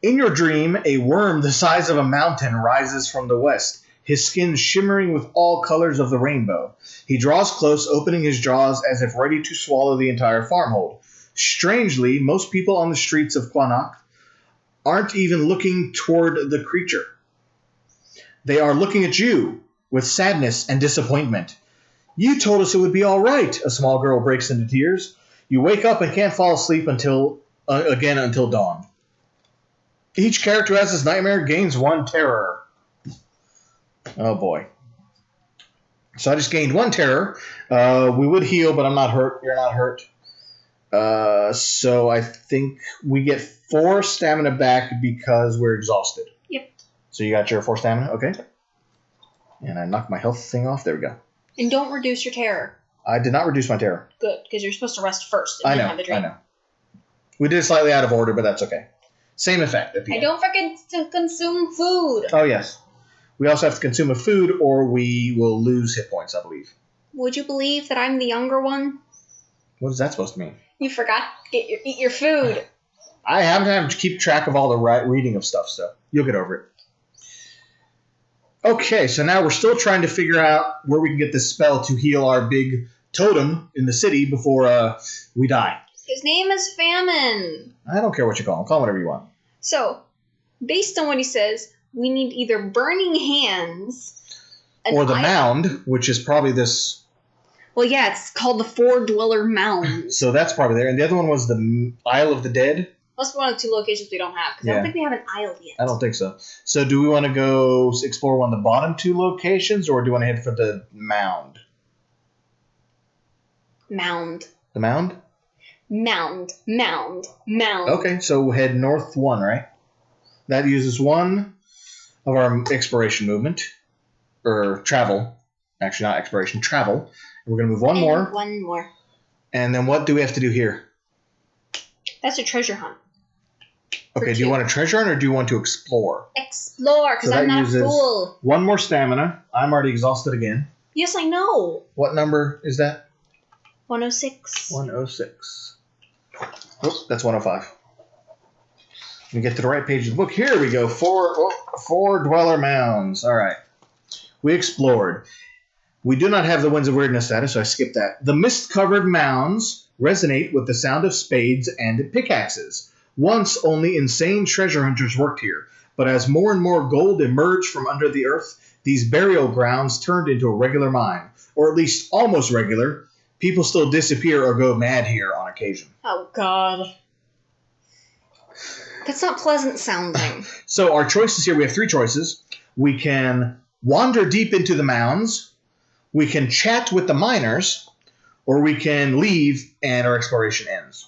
In your dream, a worm the size of a mountain rises from the west, his skin shimmering with all colors of the rainbow. He draws close, opening his jaws as if ready to swallow the entire farmhold. Strangely, most people on the streets of Quanacht aren't even looking toward the creature. They are looking at you with sadness and disappointment. You told us it would be all right, a small girl breaks into tears. You wake up and can't fall asleep until dawn. Each character who has this nightmare gains 1 terror. Oh boy. So I just gained 1 terror. We would heal, but I'm not hurt. You're not hurt. So I think we get 4 stamina back because we're exhausted. Yep. So you got your 4 stamina? Okay. And I knocked my health thing off. There we go. And don't reduce your terror. I did not reduce my terror. Good, because you're supposed to rest first. I know. We did it slightly out of order, but that's okay. Same effect at the end. Don't forget to consume food. Oh, yes. We also have to consume a food or we will lose hit points, I believe. Would you believe that I'm the younger one? What is that supposed to mean? You forgot to eat your food. I haven't had to keep track of all the reading of stuff, so you'll get over it. Okay, so now we're still trying to figure out where we can get this spell to heal our big totem in the city before we die. His name is Famine. I don't care what you call him. Call him whatever you want. So, based on what he says, we need either burning hands... Or the mound, which is probably this... Well, yeah, it's called the Four Dweller Mound. So that's probably there. And the other one was the Isle of the Dead. That's one of the 2 locations we don't have, because I don't think we have an isle yet. I don't think so. So do we want to go explore one of the bottom 2 locations, or do we want to head for the mound? Mound. The mound? Mound. Okay, so we'll head north 1, right? That uses 1 of our exploration movement. Or travel. Actually, not exploration, travel. We're going to move 1 more. 1 more. And then what do we have to do here? That's a treasure hunt. Okay, do you want a treasure hunt or do you want to explore? Explore, because I'm not a fool. 1 more stamina. I'm already exhausted again. Yes, I know. What number is that? 106. 106. Oops, that's 105. Let me get to the right page of the book. Here we go. 4 Dweller Mounds. All right. We explored. We do not have the Winds of Weirdness status, so I skipped that. The mist-covered mounds resonate with the sound of spades and pickaxes. Once, only insane treasure hunters worked here, but as more and more gold emerged from under the earth, these burial grounds turned into a regular mine, or at least almost regular. People still disappear or go mad here on occasion. Oh, God. That's not pleasant sounding. So our choices here, we have 3 choices. We can wander deep into the mounds, we can chat with the miners, or we can leave and our exploration ends.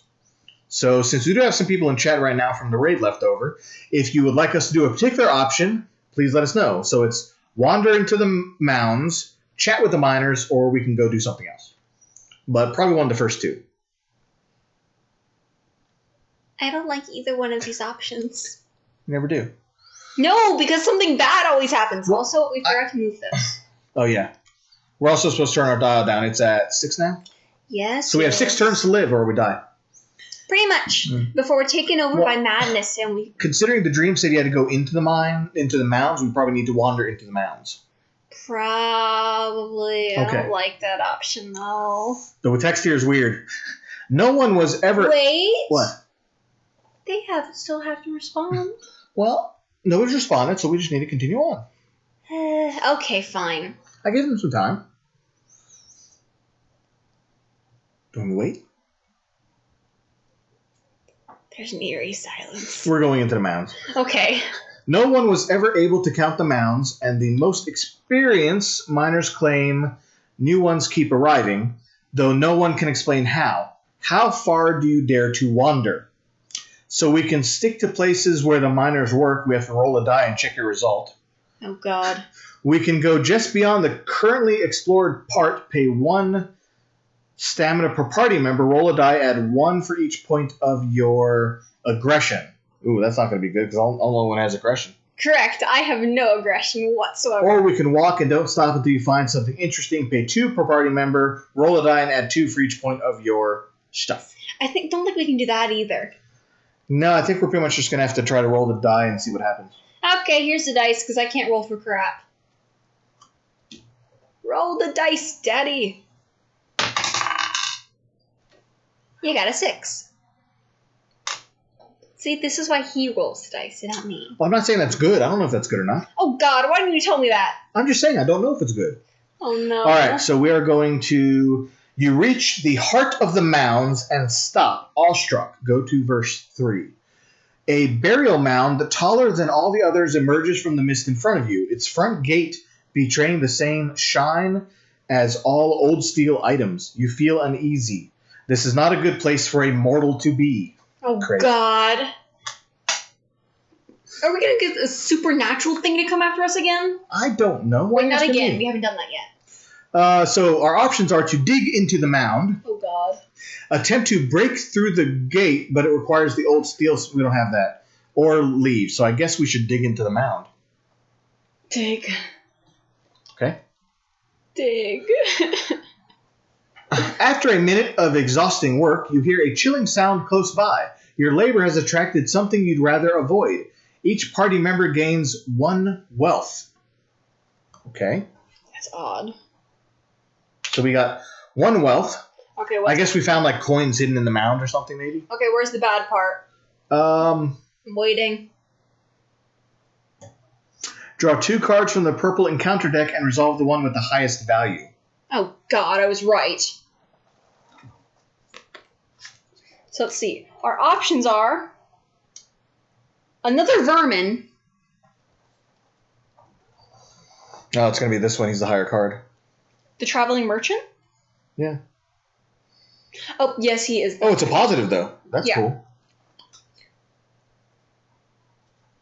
So since we do have some people in chat right now from the raid left over, if you would like us to do a particular option, please let us know. So it's wander into the mounds, chat with the miners, or we can go do something else. But probably one of the first 2. I don't like either one of these options. You never do. No, because something bad always happens. Well, also, we forgot to move this. Oh, yeah. We're also supposed to turn our dial down. It's at 6 now? Yes. So we have 6 turns to live or we die. Pretty much. Before we're taken over by madness and we... Considering the dream said you had to go into the mounds, we probably need to wander into the mounds. Probably. I don't like that option, though. The text here is weird. No one was ever... Wait. What? They still have to respond. Well, nobody's responded, so we just need to continue on. Okay, fine. I gave them some time. Do we wait? There's an eerie silence. We're going into the mounds. Okay. No one was ever able to count the mounds, and the most experienced miners claim new ones keep arriving, though no one can explain how. How far do you dare to wander? So we can stick to places where the miners work. We have to roll a die and check your result. Oh, God. We can go just beyond the currently explored part, pay 1 stamina per party member, roll a die, add 1 for each point of your aggression. Ooh, that's not going to be good because only one has aggression. Correct. I have no aggression whatsoever. Or we can walk and don't stop until you find something interesting, pay 2 per party member, roll a die, and add 2 for each point of your stuff. Don't think we can do that either. No, I think we're pretty much just going to have to try to roll the die and see what happens. Okay, here's the dice, because I can't roll for crap. Roll the dice, Daddy. You got a 6. See, this is why he rolls the dice, and not me. Well, I'm not saying that's good. I don't know if that's good or not. Oh, God, why didn't you tell me that? I'm just saying I don't know if it's good. Oh, no. All right, so we are going to... You reach the heart of the mounds and stop, awestruck. Go to verse 3. A burial mound taller than all the others emerges from the mist in front of you, its front gate betraying the same shine as all old steel items. You feel uneasy. This is not a good place for a mortal to be. Oh, Crazy. God. Are we going to get a supernatural thing to come after us again? I don't know. Wait, not again. We haven't done that yet. So our options are to dig into the mound. Oh, God. Attempt to break through the gate, but it requires the old steel, so we don't have that. Or leave. So I guess we should dig into the mound. Dig. Okay. Dig. After a minute of exhausting work, you hear a chilling sound close by. Your labor has attracted something you'd rather avoid. Each party member gains 1 wealth. Okay. That's odd. So we got 1 wealth. Okay, I guess we found like coins hidden in the mound or something, maybe. Okay, where's the bad part? I'm waiting. Draw 2 cards from the purple encounter deck and resolve the one with the highest value. Oh, God, I was right. So let's see. Our options are another vermin. Oh, it's going to be this one. He's the higher card. The traveling merchant? Yeah. Oh, yes, he is. Oh, it's a positive, though. That's cool.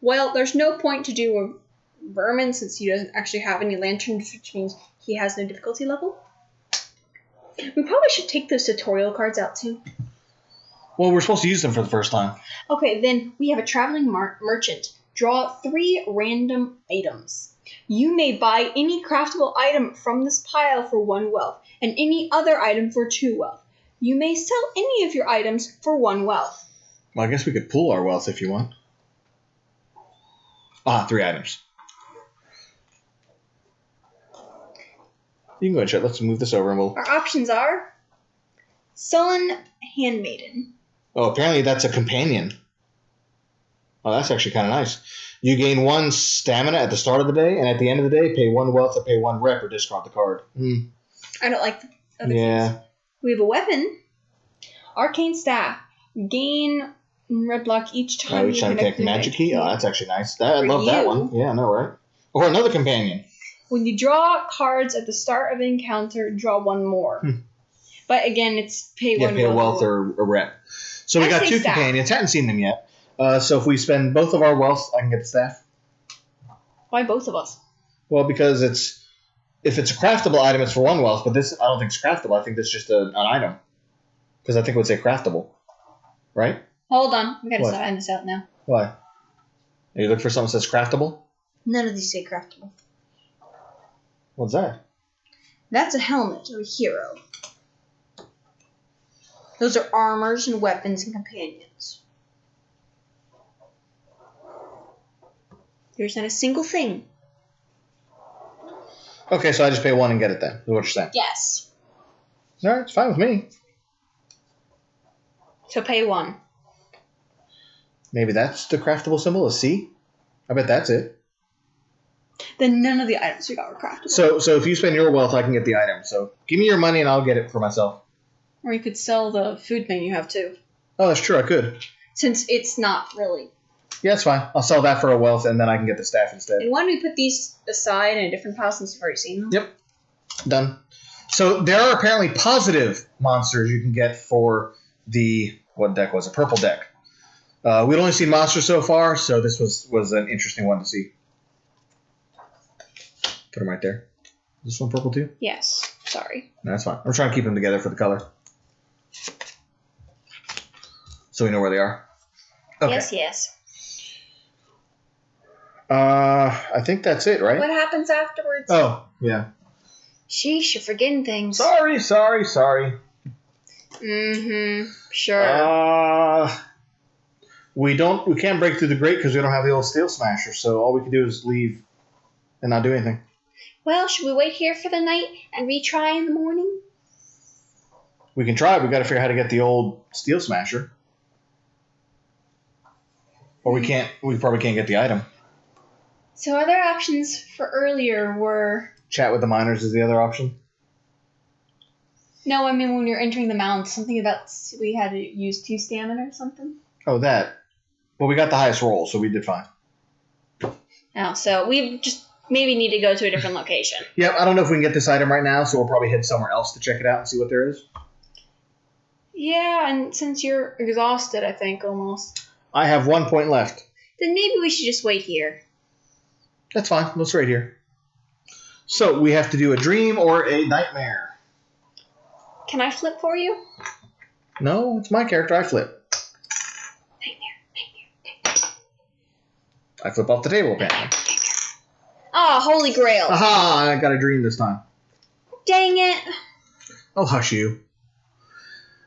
Well, there's no point to do a vermin since he doesn't actually have any lanterns, which means he has no difficulty level. We probably should take those tutorial cards out, too. Well, we're supposed to use them for the first time. Okay, then we have a traveling merchant. Draw 3 random items. You may buy any craftable item from this pile for 1 wealth, and any other item for 2 wealth. You may sell any of your items for 1 wealth. Well, I guess we could pool our wealth if you want. 3 items. You can go ahead and check. Let's move this over and we'll... Our options are Sullen Handmaiden. Oh, apparently that's a companion. Oh, that's actually kind of nice. You gain 1 stamina at the start of the day, and at the end of the day, pay 1 wealth or pay 1 rep or discard the card. I don't like the other Yeah. things. We have a weapon. Arcane Staff. Gain red block each time Each time you take magic key? Oh, that's actually nice. I love that one. Yeah, I know, right? Or another companion. When you draw cards at the start of an encounter, draw 1 more. But again, it's pay 1 pay a wealth or a rep. So we got 2 companions. Haven't seen them yet. So if we spend both of our wealth, I can get the staff. Why both of us? Well, because if it's a craftable item, it's for 1 wealth. But this, I don't think it's craftable. I think it's just an item. Because I think it would say craftable. Right? Hold on. We gotta find this out now. Why? Are you looking for something that says craftable? None of these say craftable. What's that? That's a helmet of a hero. Those are armors and weapons and companions. There's not a single thing. Okay, so I just pay 1 and get it then, is what you're saying. Yes. Alright, it's fine with me. So pay 1. Maybe that's the craftable symbol, a C? I bet that's it. Then none of the items we got were craftable. So if you spend your wealth, I can get the item. So give me your money and I'll get it for myself. Or you could sell the food thing you have too. Oh, that's true, I could. Since it's not really. Yeah, it's fine. I'll sell that for a wealth and then I can get the staff instead. And why don't we put these aside in a different pile since we've already seen them? Yep. Done. So there are apparently positive monsters you can get for the, what deck was it? Purple deck. We'd only seen monsters so far, so this was an interesting one to see. Put them right there. Is this one purple too? Yes. Sorry. No, that's fine. I'm trying to keep them together for the color. So we know where they are. Okay. Yes. I think that's it, right? What happens afterwards? Oh, yeah. Sheesh, you're forgetting things. Sorry. Sure. We can't break through the grate because we don't have the old steel smasher, so all we can do is leave and not do anything. Well, should we wait here for the night and retry in the morning? We can try. We got to figure out how to get the old steel smasher. Or we can't. We probably can't get the item. So other options for earlier were... Chat with the miners is the other option? No, I mean when you're entering the mount, something about we had to use 2 stamina or something. Oh, that. Well, we got the highest roll, so we did fine. Oh, so we just maybe need to go to a different location. Yep, I don't know if we can get this item right now, so we'll probably head somewhere else to check it out and see what there is. Yeah, and since you're exhausted, I think, almost. I have 1 point left. Then maybe we should just wait here. That's fine. Let's wait here. So, we have to do a dream or a nightmare. Can I flip for you? No, it's my character. I flip. Nightmare. I flip off the table, apparently. Ah, Holy Grail. Aha! I got a dream this time. Dang it. Oh, hush you.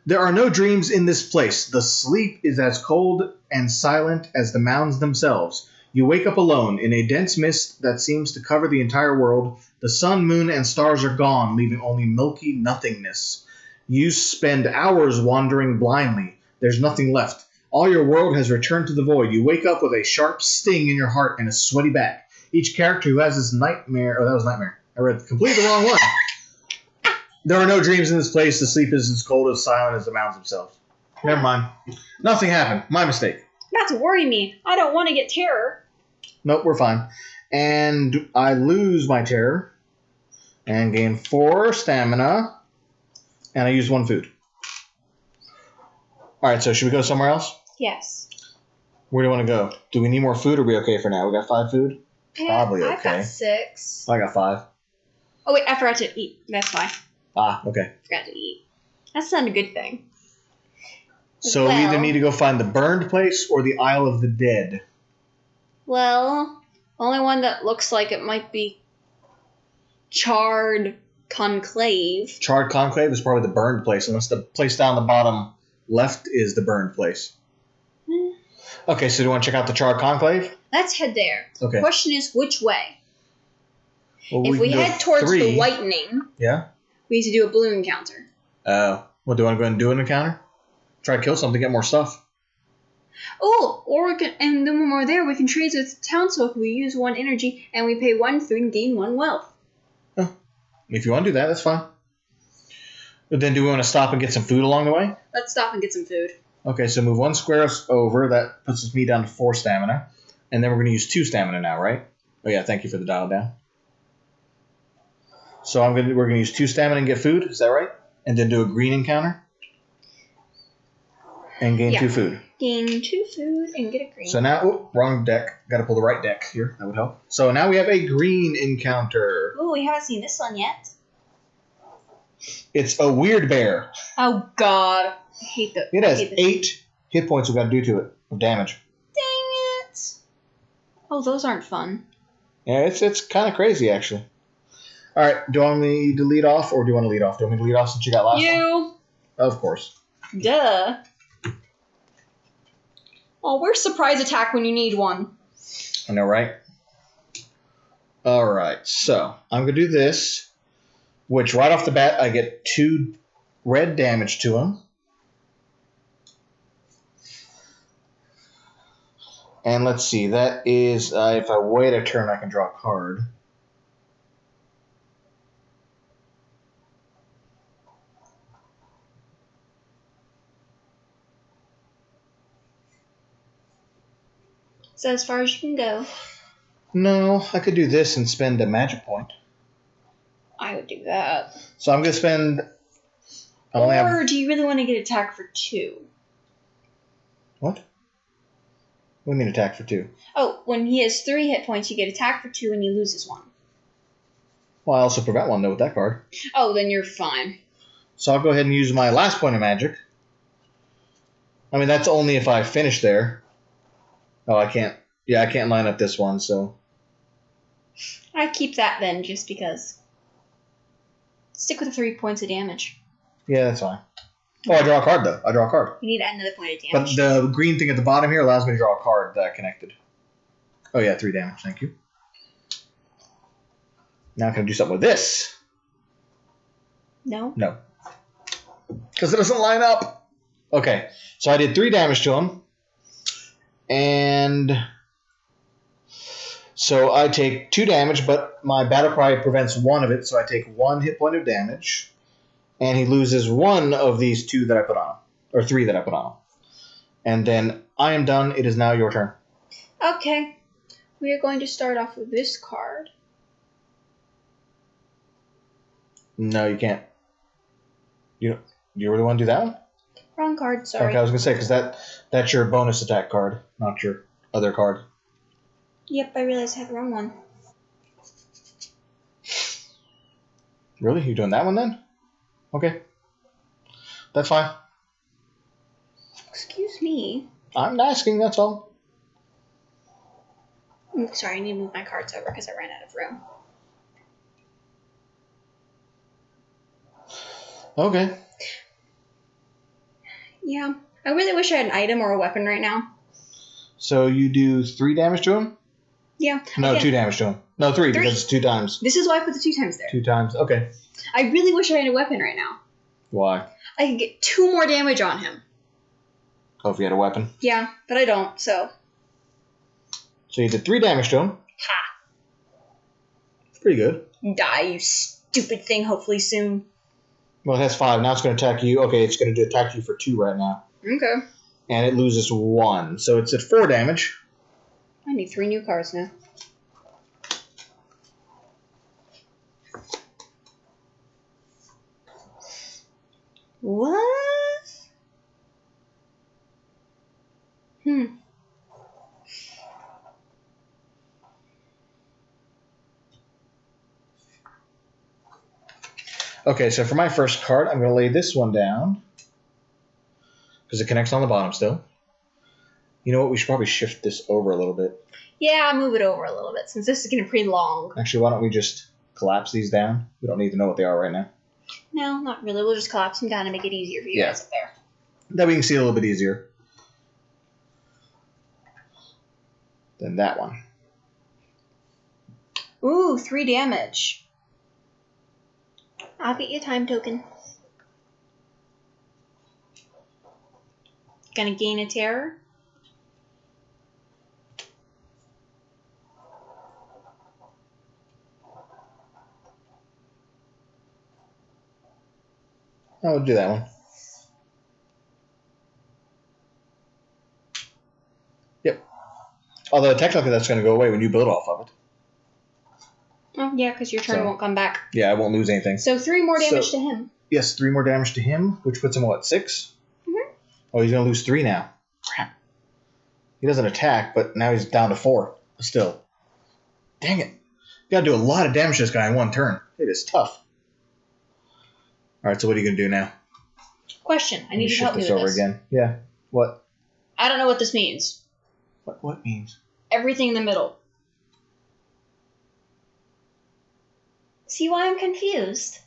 There are no dreams in this place. The sleep is as cold and silent as the mounds themselves. You wake up alone in a dense mist that seems to cover the entire world. The sun, moon, and stars are gone, leaving only milky nothingness. You spend hours wandering blindly. There's nothing left. All your world has returned to the void. You wake up with a sharp sting in your heart and a sweaty back. Each character who has this nightmare... Oh, that was nightmare. I read completely the wrong one. There are no dreams in this place. The sleep is as cold as silent as the mountains themselves. Never mind. Nothing happened. My mistake. Not to worry me. I don't want to get terror. Nope, we're fine. And I lose my terror and gain 4 stamina, and I use 1 food. All right, so should we go somewhere else? Yes. Where do you want to go? Do we need more food, or are we okay for now? We got 5 food? Probably okay. I've got 6. I got 5. Oh, wait, I forgot to eat. That's why. Ah, okay. Forgot to eat. That's not a good thing. So we either need to go find the burned place or the Isle of the Dead. Well, only one that looks like it might be Charred Conclave. Charred Conclave is probably the burned place, unless the place down the bottom left is the burned place. Okay, so do you want to check out the Charred Conclave? Let's head there. Okay. The question is, which way? Well, If we can go head towards 3. the whitening, Yeah. we need to do a blue encounter. Well, do you want to go ahead and do an encounter? Try to kill something, get more stuff. Oh, or we can, and then when we're there, we can trade with townsfolk. We use 1 energy, and we pay 1 food and gain 1 wealth. Oh, if you want to do that, that's fine. But then do we want to stop and get some food along the way? Let's stop and get some food. Okay, so move 1 square over. That puts me down to 4 stamina. And then we're going to use 2 stamina now, right? Oh yeah, thank you for the dial down. So we're going to use 2 stamina and get food. Is that right? And then do a green encounter. And gain 2 food. Gain 2 food and get a green. So now, wrong deck. Got to pull the right deck here. That would help. So now we have a green encounter. Oh, we haven't seen this one yet. It's a weird bear. Oh God, I hate that. It has 8 hit points we've got to do to it of damage. Dang it! Oh, those aren't fun. Yeah, it's kind of crazy actually. All right, do you want me to lead off, or do you want to lead off? Do you want me to lead off since you got last one? Of course. Duh. Oh, where's surprise attack when you need one? I know, right? All right, so I'm going to do this, which right off the bat, I get 2 red damage to him. And let's see, that is, if I wait a turn, I can draw a card. Is that as far as you can go? No, I could do this and spend a magic point. I would do that. So I'm going to spend... Or do you really want to get attack for 2? What? What do you mean attack for 2? Oh, when he has 3 hit points, you get attack for 2 and he loses 1. Well, I also prevent 1, though, with that card. Oh, then you're fine. So I'll go ahead and use my last point of magic. I mean, that's only if I finish there. Oh, I can't. Yeah, I can't line up this one, so... I'd keep that then, just because. Stick with the 3 points of damage. Yeah, that's fine. Oh, I draw a card, though. I draw a card. You need another point of But damage. the green thing at the bottom here allows me to draw a card that I connected. Oh, yeah, 3 damage. Thank you. Now I can do something with this. No? No. Because it doesn't line up. Okay, so I did 3 damage to him. And so I take 2 damage, but my battle cry prevents 1 of it, so I take 1 hit point of damage. And he loses 1 of these 2 that I put on him. Or 3 that I put on him. And then I am done. It is now your turn. Okay. We are going to start off with this card. No, you can't. You really want to do that one? Wrong card, sorry. Okay, I was going to say, because that's your bonus attack card, not your other card. Yep, I realized I had the wrong one. Really? You doing that one then? Okay. That's fine. Excuse me. I'm asking, that's all. Sorry, I need to move my cards over because I ran out of room. Okay. Yeah. I really wish I had an item or a weapon right now. So you do 3 damage to him? Yeah. No, Again, 2 damage to him. No, 3 because it's 2 times. This is why I put the 2 times there. 2 times. Okay. I really wish I had a weapon right now. Why? I could get 2 more damage on him. Oh, if you had a weapon. Yeah, but I don't, so. So you did 3 damage to him. Ha. Pretty good. Die, you stupid thing, hopefully soon. Well, it has 5. Now it's going to attack you. Okay, it's going to attack you for 2 right now. Okay. And it loses 1. So it's at 4 damage. I need 3 new cards now. What? Okay, so for my first card, I'm going to lay this one down. Because it connects on the bottom still. You know what? We should probably shift this over a little bit. Yeah, I'll move it over a little bit since this is getting pretty long. Actually, why don't we just collapse these down? We don't need to know what they are right now. No, not really. We'll just collapse them down and make it easier for you guys up there. That we can see a little bit easier. Than that one. Ooh, 3 damage. I'll get you a time token. Gonna gain a terror. I'll do that one. Yep. Although technically that's going to go away when you build off of it. Oh, yeah, because your turn won't come back. Yeah, I won't lose anything. So 3 more damage to him. Yes, 3 more damage to him, which puts him, what, 6? Mm-hmm. Oh, he's going to lose 3 now. Crap. He doesn't attack, but now he's down to 4 still. Dang it. You got to do a lot of damage to this guy in one turn. It is tough. All right, so what are you going to do now? Question. I need you to help me with over this. again. Yeah. What? I don't know what this means. What means? Everything in the middle. See why I'm confused?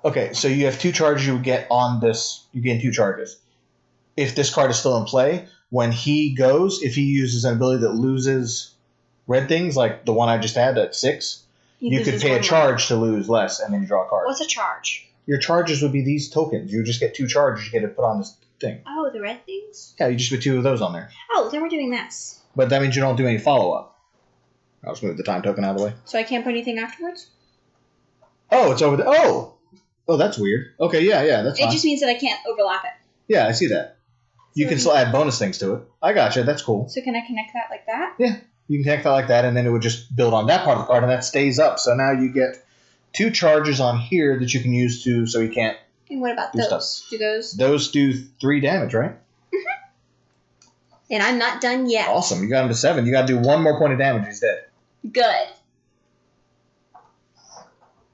Okay, so you have 2 charges you get on this. You gain 2 charges. If this card is still in play, when he goes, if he uses an ability that loses red things, like the one I just had at 6, you could pay a charge to lose less, and then you draw a card. What's a charge? Your charges would be these tokens. You just get 2 charges you get to put on this thing. Oh, the red things? Yeah, you just put 2 of those on there. Oh, then we're doing this. But that means you don't do any follow-up. I'll just move the time token out of the way. So I can't put anything afterwards? Oh, it's over there. Oh! Oh, that's weird. Okay, yeah, that's fine. It just means that I can't overlap it. Yeah, I see that. You can still add bonus things to it. I gotcha. That's cool. So can I connect that like that? Yeah. You can connect that like that, and then it would just build on that part of the card, and that stays up. So now you get 2 charges on here that you can use to, so you can't. And what about those? Do those? Those do 3 damage, right? Mm-hmm. And I'm not done yet. Awesome. You got him to 7. You got to do 1 more point of damage. He's dead. Good.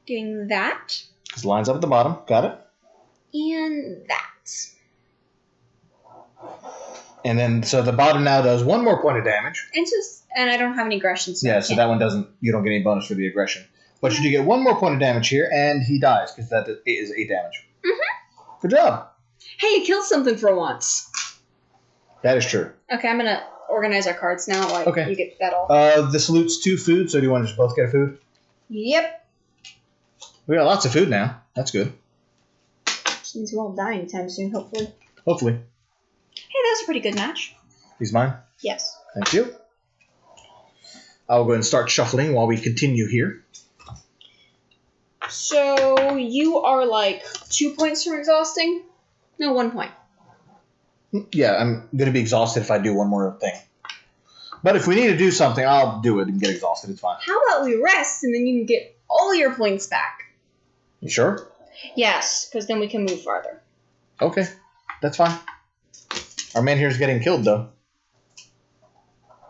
Doing that. His lines up at the bottom. Got it. And that. And then, so the bottom now does 1 more point of damage. And I don't have any aggression. So yeah, so that one doesn't, you don't get any bonus for the aggression. But you do get 1 more point of damage here, and he dies, because that is 8 damage. Mm-hmm. Good job. Hey, you killed something for once. That is true. Okay, I'm going to organize our cards now while you get that all. This loots 2 food, so do you want to just both get a food? Yep. We got lots of food now. That's good. Which means we won't die anytime soon, hopefully. Hopefully. Hey, that was a pretty good match. He's mine? Yes. Thank you. I'll go ahead and start shuffling while we continue here. So, you are like 2 points from exhausting? No, 1 point. Yeah, I'm going to be exhausted if I do one more thing. But if we need to do something, I'll do it and get exhausted. It's fine. How about we rest and then you can get all your points back? You sure? Yes, because then we can move farther. Okay, that's fine. Our man here is getting killed, though.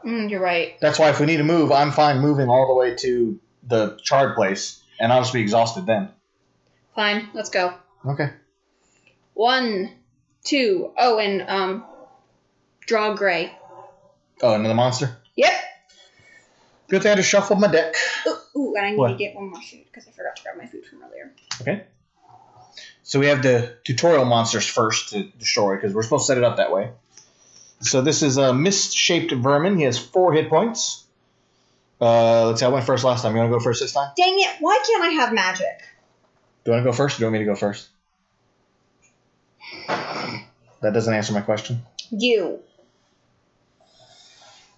You're right. That's why if we need to move, I'm fine moving all the way to the charred place, and I'll just be exhausted then. Fine, let's go. Okay. 1, 2, oh, and draw gray. Oh, another monster? Yep. Good thing I just shuffled my deck. Ooh, and I need to get 1 more food, because I forgot to grab my food from earlier. Okay. So we have the tutorial monsters first to destroy, because we're supposed to set it up that way. So this is a mist-shaped vermin. He has 4 hit points. Let's see, I went first last time. You want to go first this time? Dang it, why can't I have magic? Do you want to go first, or do you want me to go first? That doesn't answer my question. You.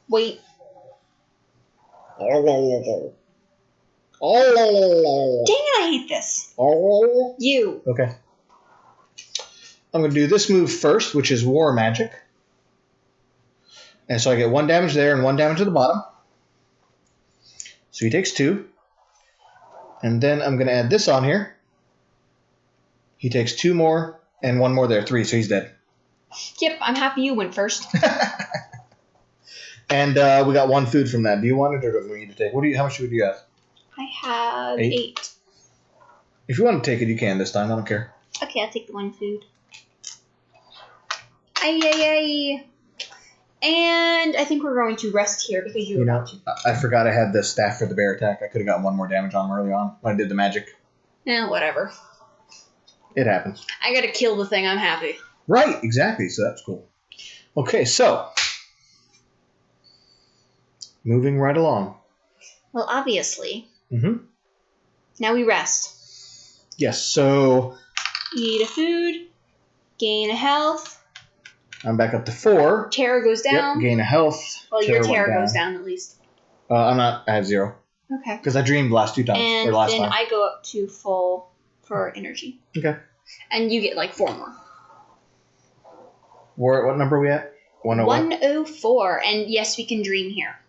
Wait. Dang it, I hate this. You. Okay. I'm going to do this move first, which is War Magic. And so I get 1 damage there and 1 damage at the bottom. So he takes 2. And then I'm going to add this on here. He takes 2 more and 1 more there. 3, so he's dead. Yep, I'm happy you went first. And we got 1 food from that. Do you want it, or do we need to take? How much food do you have? I have 8. If you want to take it, you can this time. I don't care. Okay, I'll take the 1 food. Ay. And I think we're going to rest here because you were about to. I forgot I had the staff for the bear attack. I could have gotten 1 more damage on him early on when I did the magic. Whatever. It happens. I gotta kill the thing. I'm happy. Right, exactly. So that's cool. Okay, so Moving right along. Well, obviously. Mm-hmm. Now we rest. Yes, so Eat a food. Gain a health. I'm back up to 4. Terror goes down. Yep, gain a health. Well, your terror went goes down at least. I'm not. I have 0. Okay. Because I dreamed last 2 times. And or last then time. I go up to full for energy. Okay. And you get like 4 more. What number are we at? 104. And yes, we can dream here.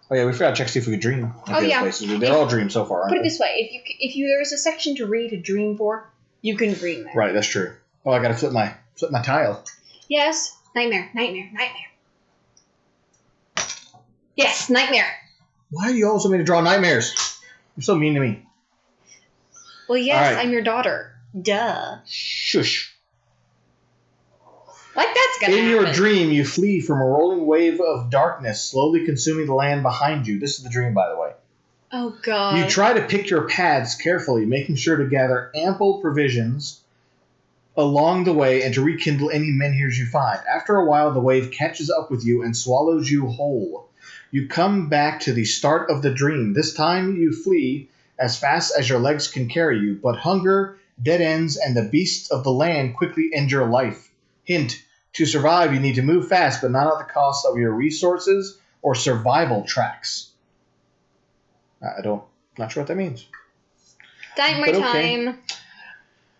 Oh yeah, we forgot to check see if we could dream. Places. They're all dreams so far. Aren't Put it this way: if there is a section to read a dream for, you can dream there. Right, that's true. Oh, I gotta flip my tile. Yes, nightmare. Yes, nightmare. Why do you always want me to draw nightmares? You're so mean to me. Well, yes, right. I'm your daughter. Duh. Shush. Like that's gonna happen. In your dream, you flee from a rolling wave of darkness, slowly consuming the land behind you. This is the dream, by the way. Oh, God. You try to pick your paths carefully, making sure to gather ample provisions along the way and to rekindle any menhirs you find. After a while, the wave catches up with you and swallows you whole. You come back to the start of the dream. This time, you flee as fast as your legs can carry you, but hunger, dead ends, and the beasts of the land quickly end your life. Hint, to survive, you need to move fast, but not at the cost of your resources or survival tracks. Not sure what that means. Nightmare time.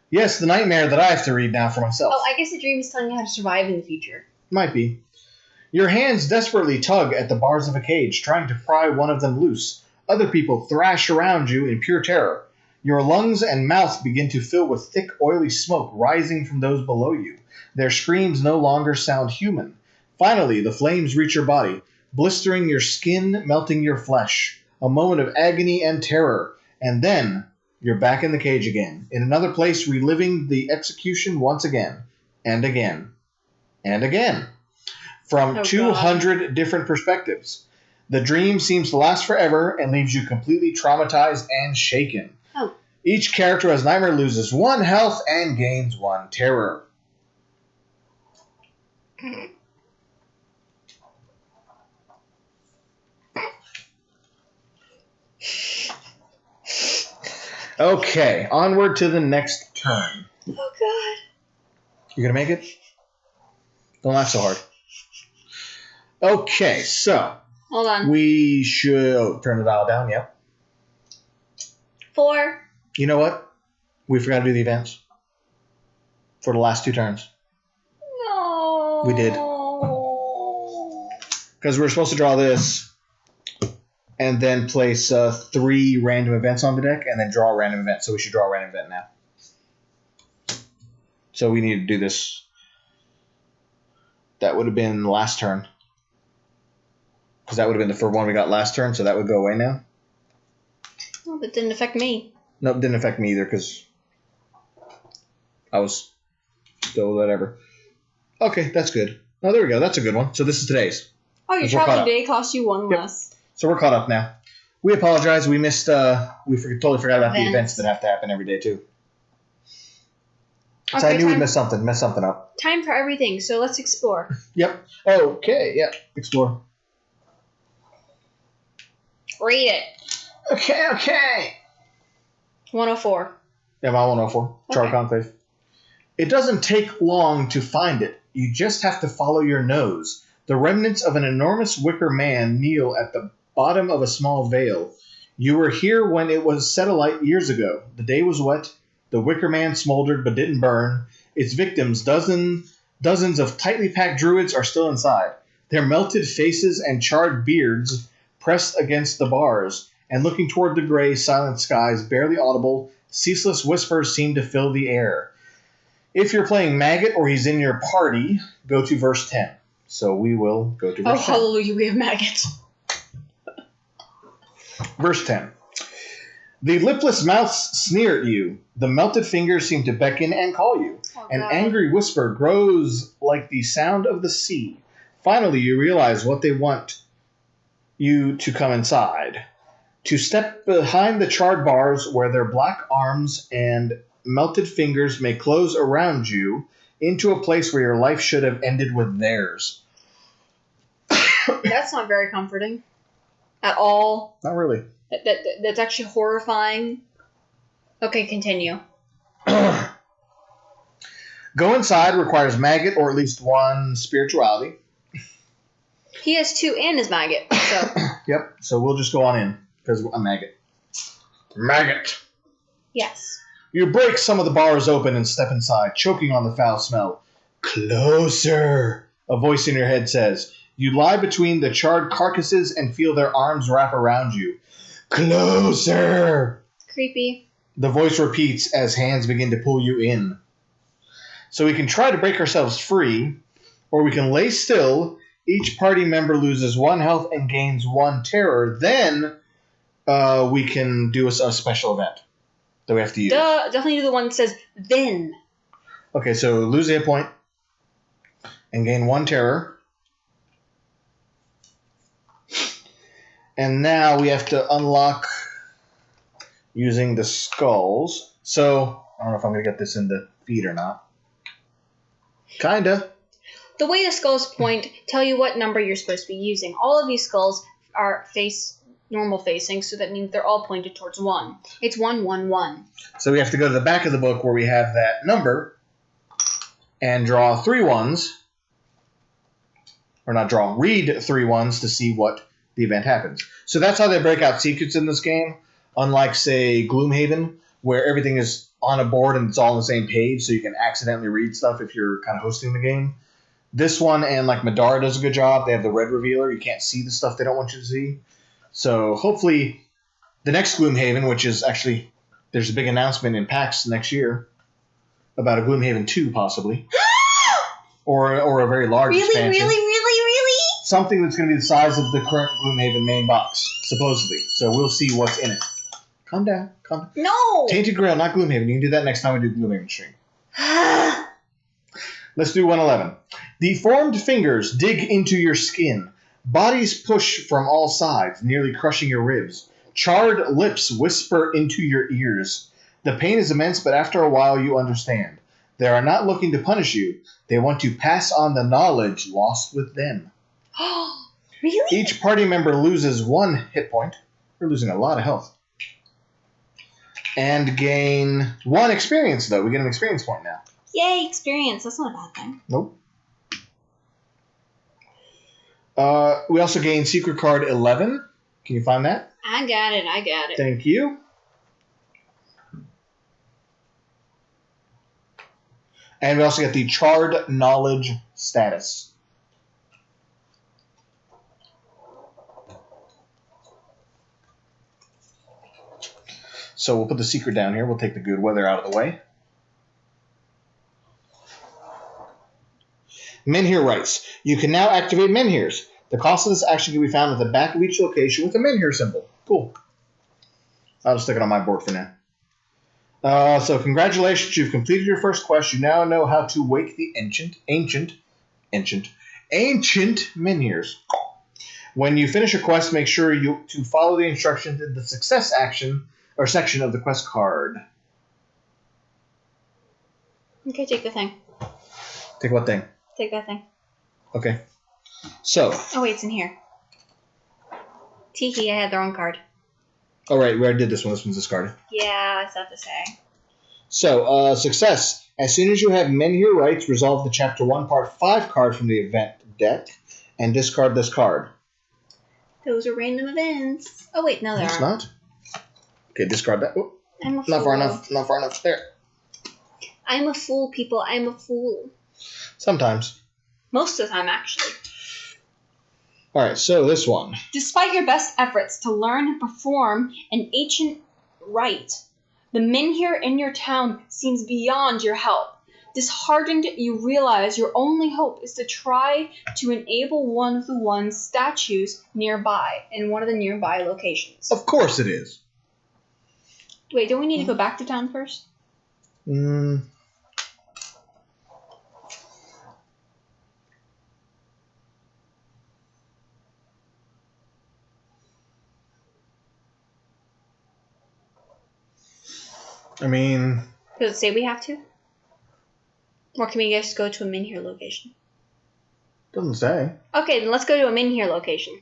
Yes, the nightmare that I have to read now for myself. Oh, I guess the dream is telling you how to survive in the future. Might be. Your hands desperately tug at the bars of a cage, trying to pry one of them loose. Other people thrash around you in pure terror. Your lungs and mouth begin to fill with thick, oily smoke rising from those below you. Their screams no longer sound human. Finally, the flames reach your body, blistering your skin, melting your flesh. A moment of agony and terror, and then you're back in the cage again, in another place, reliving the execution once again, and again, and again, from 200 different perspectives. The dream seems to last forever and leaves you completely traumatized and shaken. Oh. Each character as nightmare loses 1 health and gains 1 terror. Okay, onward to the next turn. Oh, God. You gonna make it? Don't laugh so hard. Okay, so. Hold on. We should turn the dial down, yep. 4. You know what? We forgot to do the events. For the last 2 turns. No. We did. Because we were supposed to draw this. And then place 3 random events on the deck, and then draw a random event. So we should draw a random event now. So we need to do this. That would have been last turn. Because that would have been the first one we got last turn, so that would go away now. Oh, that didn't affect me. No, it didn't affect me either, because I was still whatever. Okay, that's good. Oh, there we go. That's a good one. So this is today's. Oh, your traveling day cost you 1 less. So we're caught up now. We apologize. We missed. Totally forgot about the events that have to happen every day too. So Okay, I knew we'd mess something up. Time for everything. So let's explore. Yep. Okay. Yep. Explore. Read it. Okay. 104. Yeah, my 104. Char Conclave. It doesn't take long to find it. You just have to follow your nose. The remnants of an enormous wicker man kneel at the bottom of a small vale. You were here when it was set alight years ago. The day was wet. The wicker man smoldered but didn't burn. Its victims, dozens of tightly packed druids, are still inside. Their melted faces and charred beards pressed against the bars, and looking toward the gray, silent skies, barely audible, ceaseless whispers seem to fill the air. If you're playing Maggot or he's in your party, go to verse 10. So we will go to verse 10. Oh, hallelujah, we have maggots. Verse 10. The lipless mouths sneer at you. The melted fingers seem to beckon and call you. An angry whisper grows like the sound of the sea. Finally, you realize what they want you to come inside. To step behind the charred bars where their black arms and melted fingers may close around you into a place where your life should have ended with theirs. That's not very comforting. At all. Not really. That's actually horrifying. Okay, continue. Go inside requires maggot or at least one spirituality. He has 2 and his maggot, so... Yep, so we'll just go on in, because I'm maggot. Maggot! Yes. You break some of the bars open and step inside, choking on the foul smell. Closer! A voice in your head says. You lie between the charred carcasses and feel their arms wrap around you. Closer! Creepy. The voice repeats as hands begin to pull you in. So we can try to break ourselves free, or we can lay still. Each party member loses 1 health and gains 1 terror. Then we can do a special event that we have to use. Definitely do the one that says, then. Okay, so lose a hit point and gain 1 terror. And now we have to unlock using the skulls. So, I don't know if I'm going to get this in the feed or not. Kinda. The way the skulls point tell you what number you're supposed to be using. All of these skulls are normal facing, so that means they're all pointed towards 1. It's 1, 1, 1. So we have to go to the back of the book where we have that number and draw 3 ones. Or not draw, read 3 ones to see what the event happens. So that's how they break out secrets in this game. Unlike, say, Gloomhaven, where everything is on a board and it's all on the same page, so you can accidentally read stuff if you're kind of hosting the game. This one and like Madara does a good job. They have the red revealer. You can't see the stuff they don't want you to see. So hopefully the next Gloomhaven, which is actually, there's a big announcement in PAX next year about a Gloomhaven 2 possibly. or a very large expansion. Really? Something that's going to be the size of the current Gloomhaven main box, supposedly. So we'll see what's in it. Calm down. No! Tainted Grail, not Gloomhaven. You can do that next time we do Gloomhaven stream. Let's do 111. Deformed fingers dig into your skin. Bodies push from all sides, nearly crushing your ribs. Charred lips whisper into your ears. The pain is immense, but after a while you understand. They are not looking to punish you. They want to pass on the knowledge lost with them. Really? Each party member loses 1 hit point. We're losing a lot of health. And gain 1 experience, though. We get an experience point now. Yay, experience. That's not a bad thing. Nope. We also gain secret card 11. Can you find that? I got it. Thank you. And we also get the charred knowledge status. So we'll put the secret down here. We'll take the good weather out of the way. Menhir writes, you can now activate Menhirs. The cost of this action can be found at the back of each location with a Menhir symbol. Cool. I'll just stick it on my board for now. So congratulations, you've completed your first quest. You now know how to wake the ancient Menhirs. When you finish a quest, make sure to follow the instructions in the success action or section of the quest card. Okay, take the thing. Take what thing? Take that thing. Okay. So. Oh, wait, it's in here. Teehee, I had the wrong card. Oh, right, we already did this one. This one's discarded. Yeah, I have to say. So, success. As soon as you have Menhir rights, resolve the Chapter 1, Part 5 card from the event deck and discard this card. Those are random events. Oh, wait, no, they aren't. It's not. Okay, discard that. Oh, I'm a fool. Not far enough. There. I'm a fool, people. I'm a fool. Sometimes. Most of the time, actually. Alright, so this one. Despite your best efforts to learn and perform an ancient rite, the Menhir in your town seems beyond your help. Disheartened, you realize your only hope is to try to enable one of the one's statues nearby, in one of the nearby locations. Of course it is. Wait, don't we need to go back to town first? I mean... Does it say we have to? Or can we just go to a Menhir location? Doesn't say. Okay, then let's go to a min here location.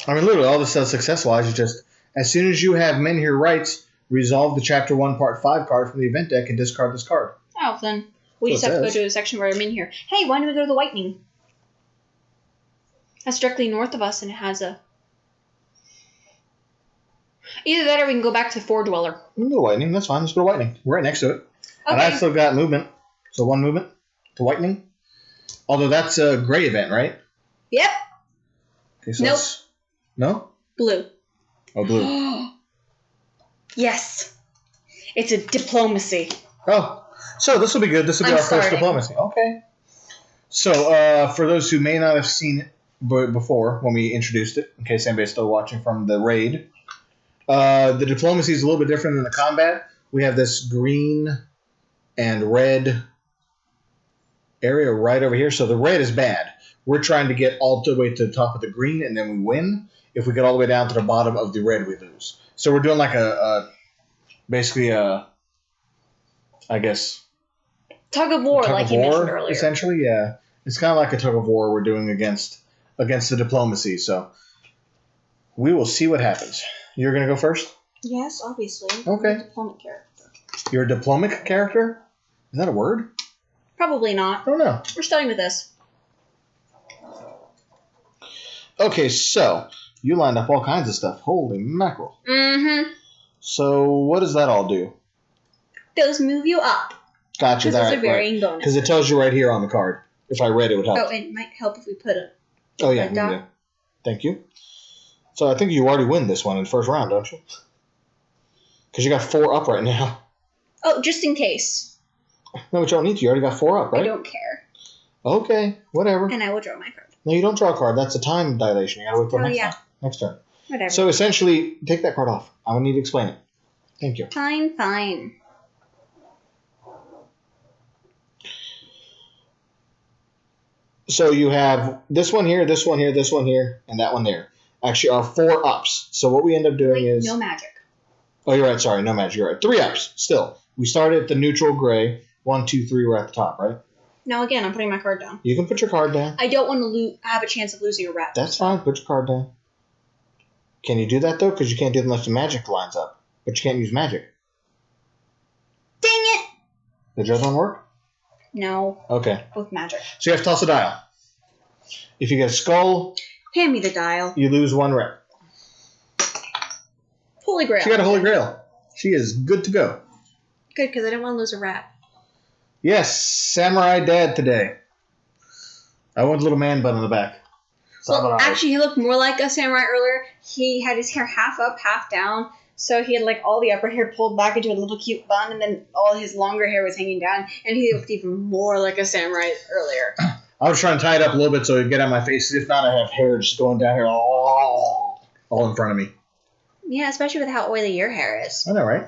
I mean, literally, all this says success-wise is just, as soon as you have men here rights, resolve the Chapter 1, Part 5 card from the event deck and discard this card. Oh, then we just have to go to a section where I'm in here. Hey, why don't we go to the Whitening? That's directly north of us, and it has a... Either that or we can go back to the Four Dweller. We can go to Whitening. That's fine. Let's go to Whitening. We're right next to it. Okay. And I've still got movement. So 1 movement to Whitening. Although that's a gray event, right? Yep. Okay, so nope. No? Blue. Oh, blue. Yes. It's a diplomacy. Oh, so this will be good. This will be our first diplomacy. Okay. So, for those who may not have seen it before when we introduced it, in case anybody's still watching from the raid, the diplomacy is a little bit different than the combat. We have this green and red area right over here. So the red is bad. We're trying to get all the way to the top of the green, and then we win. If we get all the way down to the bottom of the red, we lose. So we're doing like basically a, I guess, tug of war, like you mentioned earlier. Essentially, yeah. It's kind of like a tug of war we're doing against the diplomacy. So we will see what happens. You're going to go first? Yes, obviously. Okay. I'm a diplomatic character. You're a diplomatic character? Is that a word? Probably not. I don't know. We're starting with this. Okay, so you lined up all kinds of stuff. Holy mackerel. Mm-hmm. So what does that all do? Those move you up. Gotcha. Because those are varying bonuses. Because it tells you right here on the card. If I read it, would help. Oh, it might help if we put a... Oh, yeah. Yeah. Thank you. So I think you already win this one in the first round, don't you? Because you got 4 up right now. Oh, just in case. No, but you don't need to. You already got 4 up, right? I don't care. Okay, whatever. And I will draw my card. No, you don't draw a card. That's a time dilation. You gotta wait till next turn. Whatever. So essentially, take that card off. I would need to explain it. Thank you. Fine. So you have this one here, this one here, this one here, and that one there. Actually, are 4 ups. So what we end up doing is... no magic. Oh, you're right. Sorry, no magic. You're right. 3 ups, still. We started at the neutral gray. 1, 2, 3, we're at the top, right? No, again, I'm putting my card down. You can put your card down. I don't want to have a chance of losing a rep. That's fine. Put your card down. Can you do that, though? Because you can't do it unless the magic lines up. But you can't use magic. Dang it! Did your other one work? No. Okay. With magic. So you have to toss a dial. If you get a skull... Hand me the dial. You lose 1 rep. Holy Grail. She got a Holy Grail. She is good to go. Good, because I didn't want to lose a rep. Yes, Samurai Dad today. I want a little man bun on the back. Well, actually, he looked more like a samurai earlier. He had his hair half up, half down. So he had like all the upper hair pulled back into a little cute bun, and then all his longer hair was hanging down. And he looked even more like a samurai earlier. I was trying to tie it up a little bit so it would get on my face. If not, I have hair just going down here all in front of me. Yeah, especially with how oily your hair is. I know, right?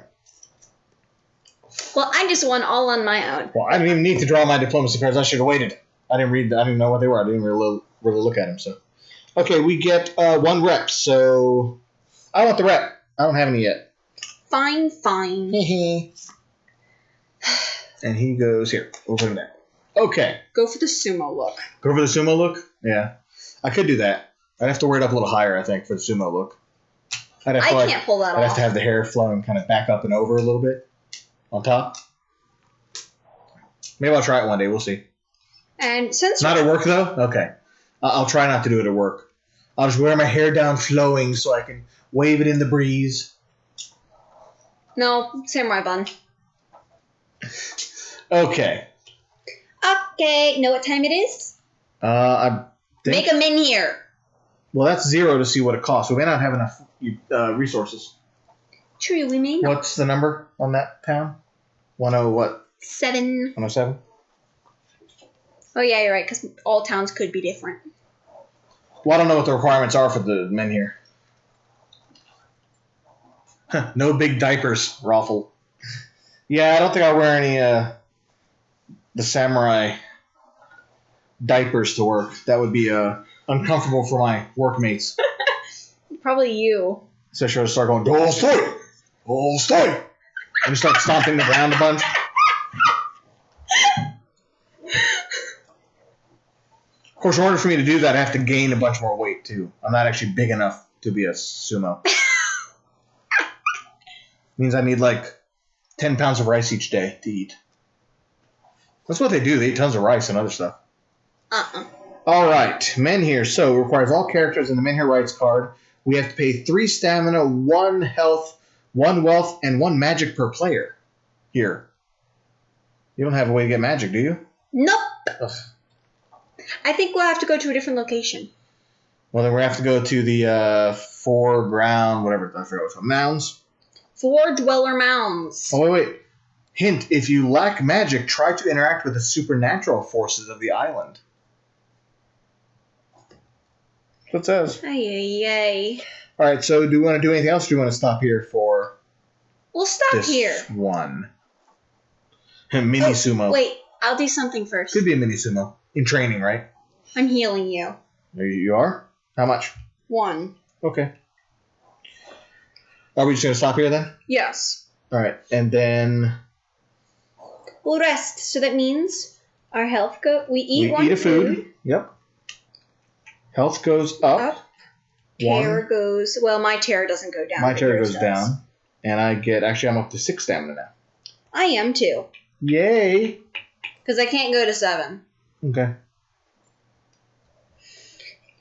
Well, I just won all on my own. Well, I didn't even need to draw my diplomacy cards. I should have waited. I didn't know what they were. I didn't really look at them. So, okay, we get 1 rep. So, I want the rep. I don't have any yet. Fine. And he goes here. We'll put him there. Okay. Go for the sumo look. Go for the sumo look? Yeah. I could do that. I'd have to wear it up a little higher, I think, for the sumo look. I can't pull that off. I'd have to have the hair flowing kind of back up and over a little bit on top. Maybe I'll try it one day. We'll see. And since not at work, though? Okay. I'll try not to do it at work. I'll just wear my hair down flowing so I can wave it in the breeze. No, samurai bun. Okay. Okay, know what time it is? I think... Make them in here. Well, that's 0 to see what it costs. We may not have enough resources. True, we may not. What's the number on that town? 10 what? 7. 107? Oh, yeah, you're right, because all towns could be different. Well, I don't know what the requirements are for the men here. No big diapers, Raffle. Yeah, I don't think I'll wear any the samurai diapers to work. That would be uncomfortable for my workmates. Probably you. So she'll start going, "Oh, stay! Oh, stay!" And you start stomping the ground a bunch. Of course, in order for me to do that, I have to gain a bunch more weight, too. I'm not actually big enough to be a sumo. Means I need, like, 10 pounds of rice each day to eat. That's what they do. They eat tons of rice and other stuff. All right. Men here. So, it requires all characters in the Men Here Rights card. We have to pay 3 stamina, 1 health, 1 wealth, and 1 magic per player. Here. You don't have a way to get magic, do you? Nope. Ugh. I think we'll have to go to a different location. Well, then we have to go to the foreground, whatever, I forgot what's called, mounds. 4 dweller mounds. Oh, wait. Hint, if you lack magic, try to interact with the supernatural forces of the island. That's what it says. Ay. All right, so do we want to do anything else, or do you want to stop here for We'll stop this here. one? Mini sumo. Wait, I'll do something first. Could be a mini sumo. In training, right? I'm healing you. You are? How much? 1. Okay. Are we just going to stop here then? Yes. All right, and then We'll rest. So that means our health we eat one eat a food. Yep. Health goes up. Terror goes... Well, my terror doesn't go down. My but terror yours goes does. down. And I get... Actually, I'm up to 6 stamina now. I am too. Yay! Because I can't go to 7. Okay.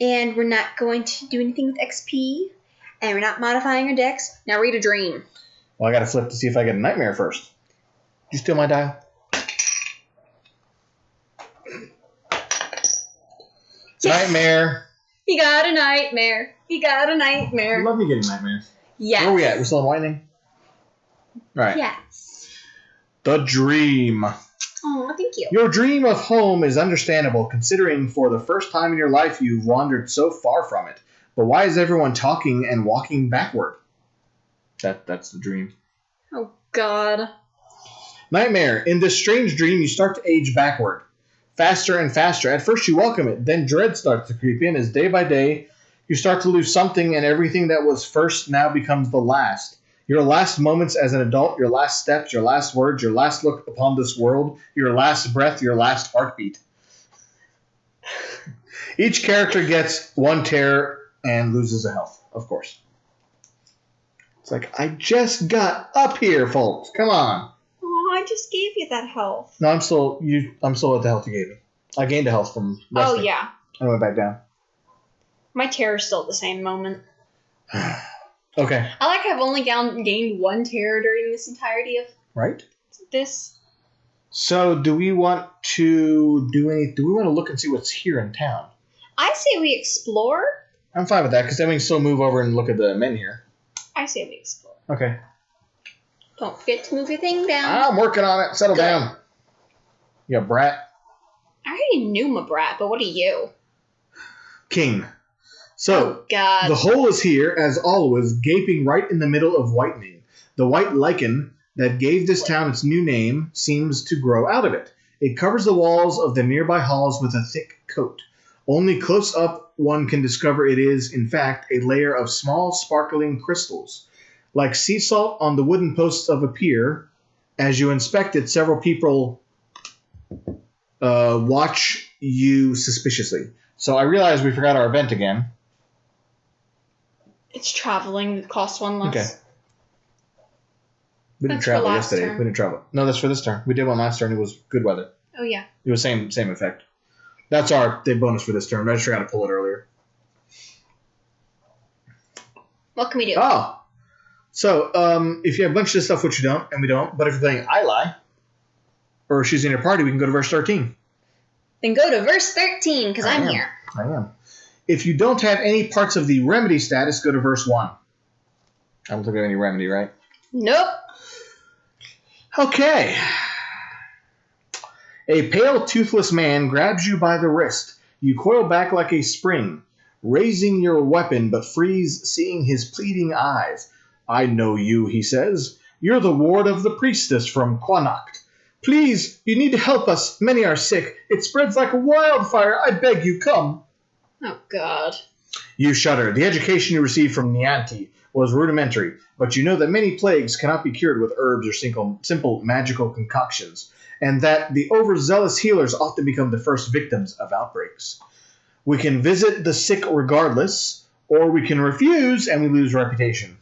And we're not going to do anything with XP. And we're not modifying our decks. Now read a dream. Well, I got to flip to see if I get a nightmare first. Did you steal my dial? Nightmare. He got a nightmare. He got a I nightmare. love me getting nightmares. Yes. Where are we at? We're still in lightning? All right. Yes. The dream. Oh, thank you. Your dream of home is understandable, considering for the first time in your life you've wandered so far from it. But why is everyone talking and walking backward? That's the dream. Oh, God. Nightmare. In this strange dream, you start to age backward. Faster and faster. At first you welcome it, then dread starts to creep in as day by day you start to lose something, and everything that was first now becomes the last. Your last moments as an adult, your last steps, your last words, your last look upon this world, your last breath, your last heartbeat. Each character gets 1 terror and loses a health, of course. It's like, I just got up here, folks. Come on. Oh, I just gave you that health. No, I'm still at the health you gave me. I gained a health from resting. Oh, yeah. I went back down. My terror's still at the same moment. Okay. I like I've only gained 1 terror during this entirety of Right? this. So, do we want to look and see what's here in town? I say we explore. I'm fine with that, because then we can still move over and look at the men here. I say we explore. Okay. Don't forget to move your thing down. I'm working on it. Settle down. You brat. I already knew my brat, but what are you? King. So, Oh, God. the hole is here, as always, gaping right in the middle of whitening. The white lichen that gave this town its new name seems to grow out of it. It covers the walls of the nearby halls with a thick coat. Only close up one can discover it is, in fact, a layer of small sparkling crystals. Like sea salt on the wooden posts of a pier, as you inspect it, several people watch you suspiciously. So I realize we forgot our event again. It's traveling. It costs 1 less. Okay. We didn't That's for travel last yesterday. turn. We didn't travel. No, that's for this turn. We did one last turn. It was good weather. Oh, yeah. It was same effect. That's our bonus for this turn. I just forgot to pull it earlier. What can we do? Oh. So, if you have a bunch of this stuff, which you don't, and we don't, but if you're playing I Lie, or she's in your party, we can go to verse 13. Then go to verse 13, because I'm am. here. I am. If you don't have any parts of the remedy status, go to verse 1. I don't think we have any remedy, right? Nope. Okay. A pale, toothless man grabs you by the wrist. You coil back like a spring, raising your weapon, but freeze, seeing his pleading eyes. I know you, he says. You're the ward of the priestess from Quanacht. Please, you need to help us. Many are sick. It spreads like a wildfire. I beg you, come. Oh, God. You shudder. The education you received from Nianti was rudimentary, but you know that many plagues cannot be cured with herbs or simple magical concoctions, and that the overzealous healers often become the first victims of outbreaks. We can visit the sick regardless, or we can refuse and we lose reputation.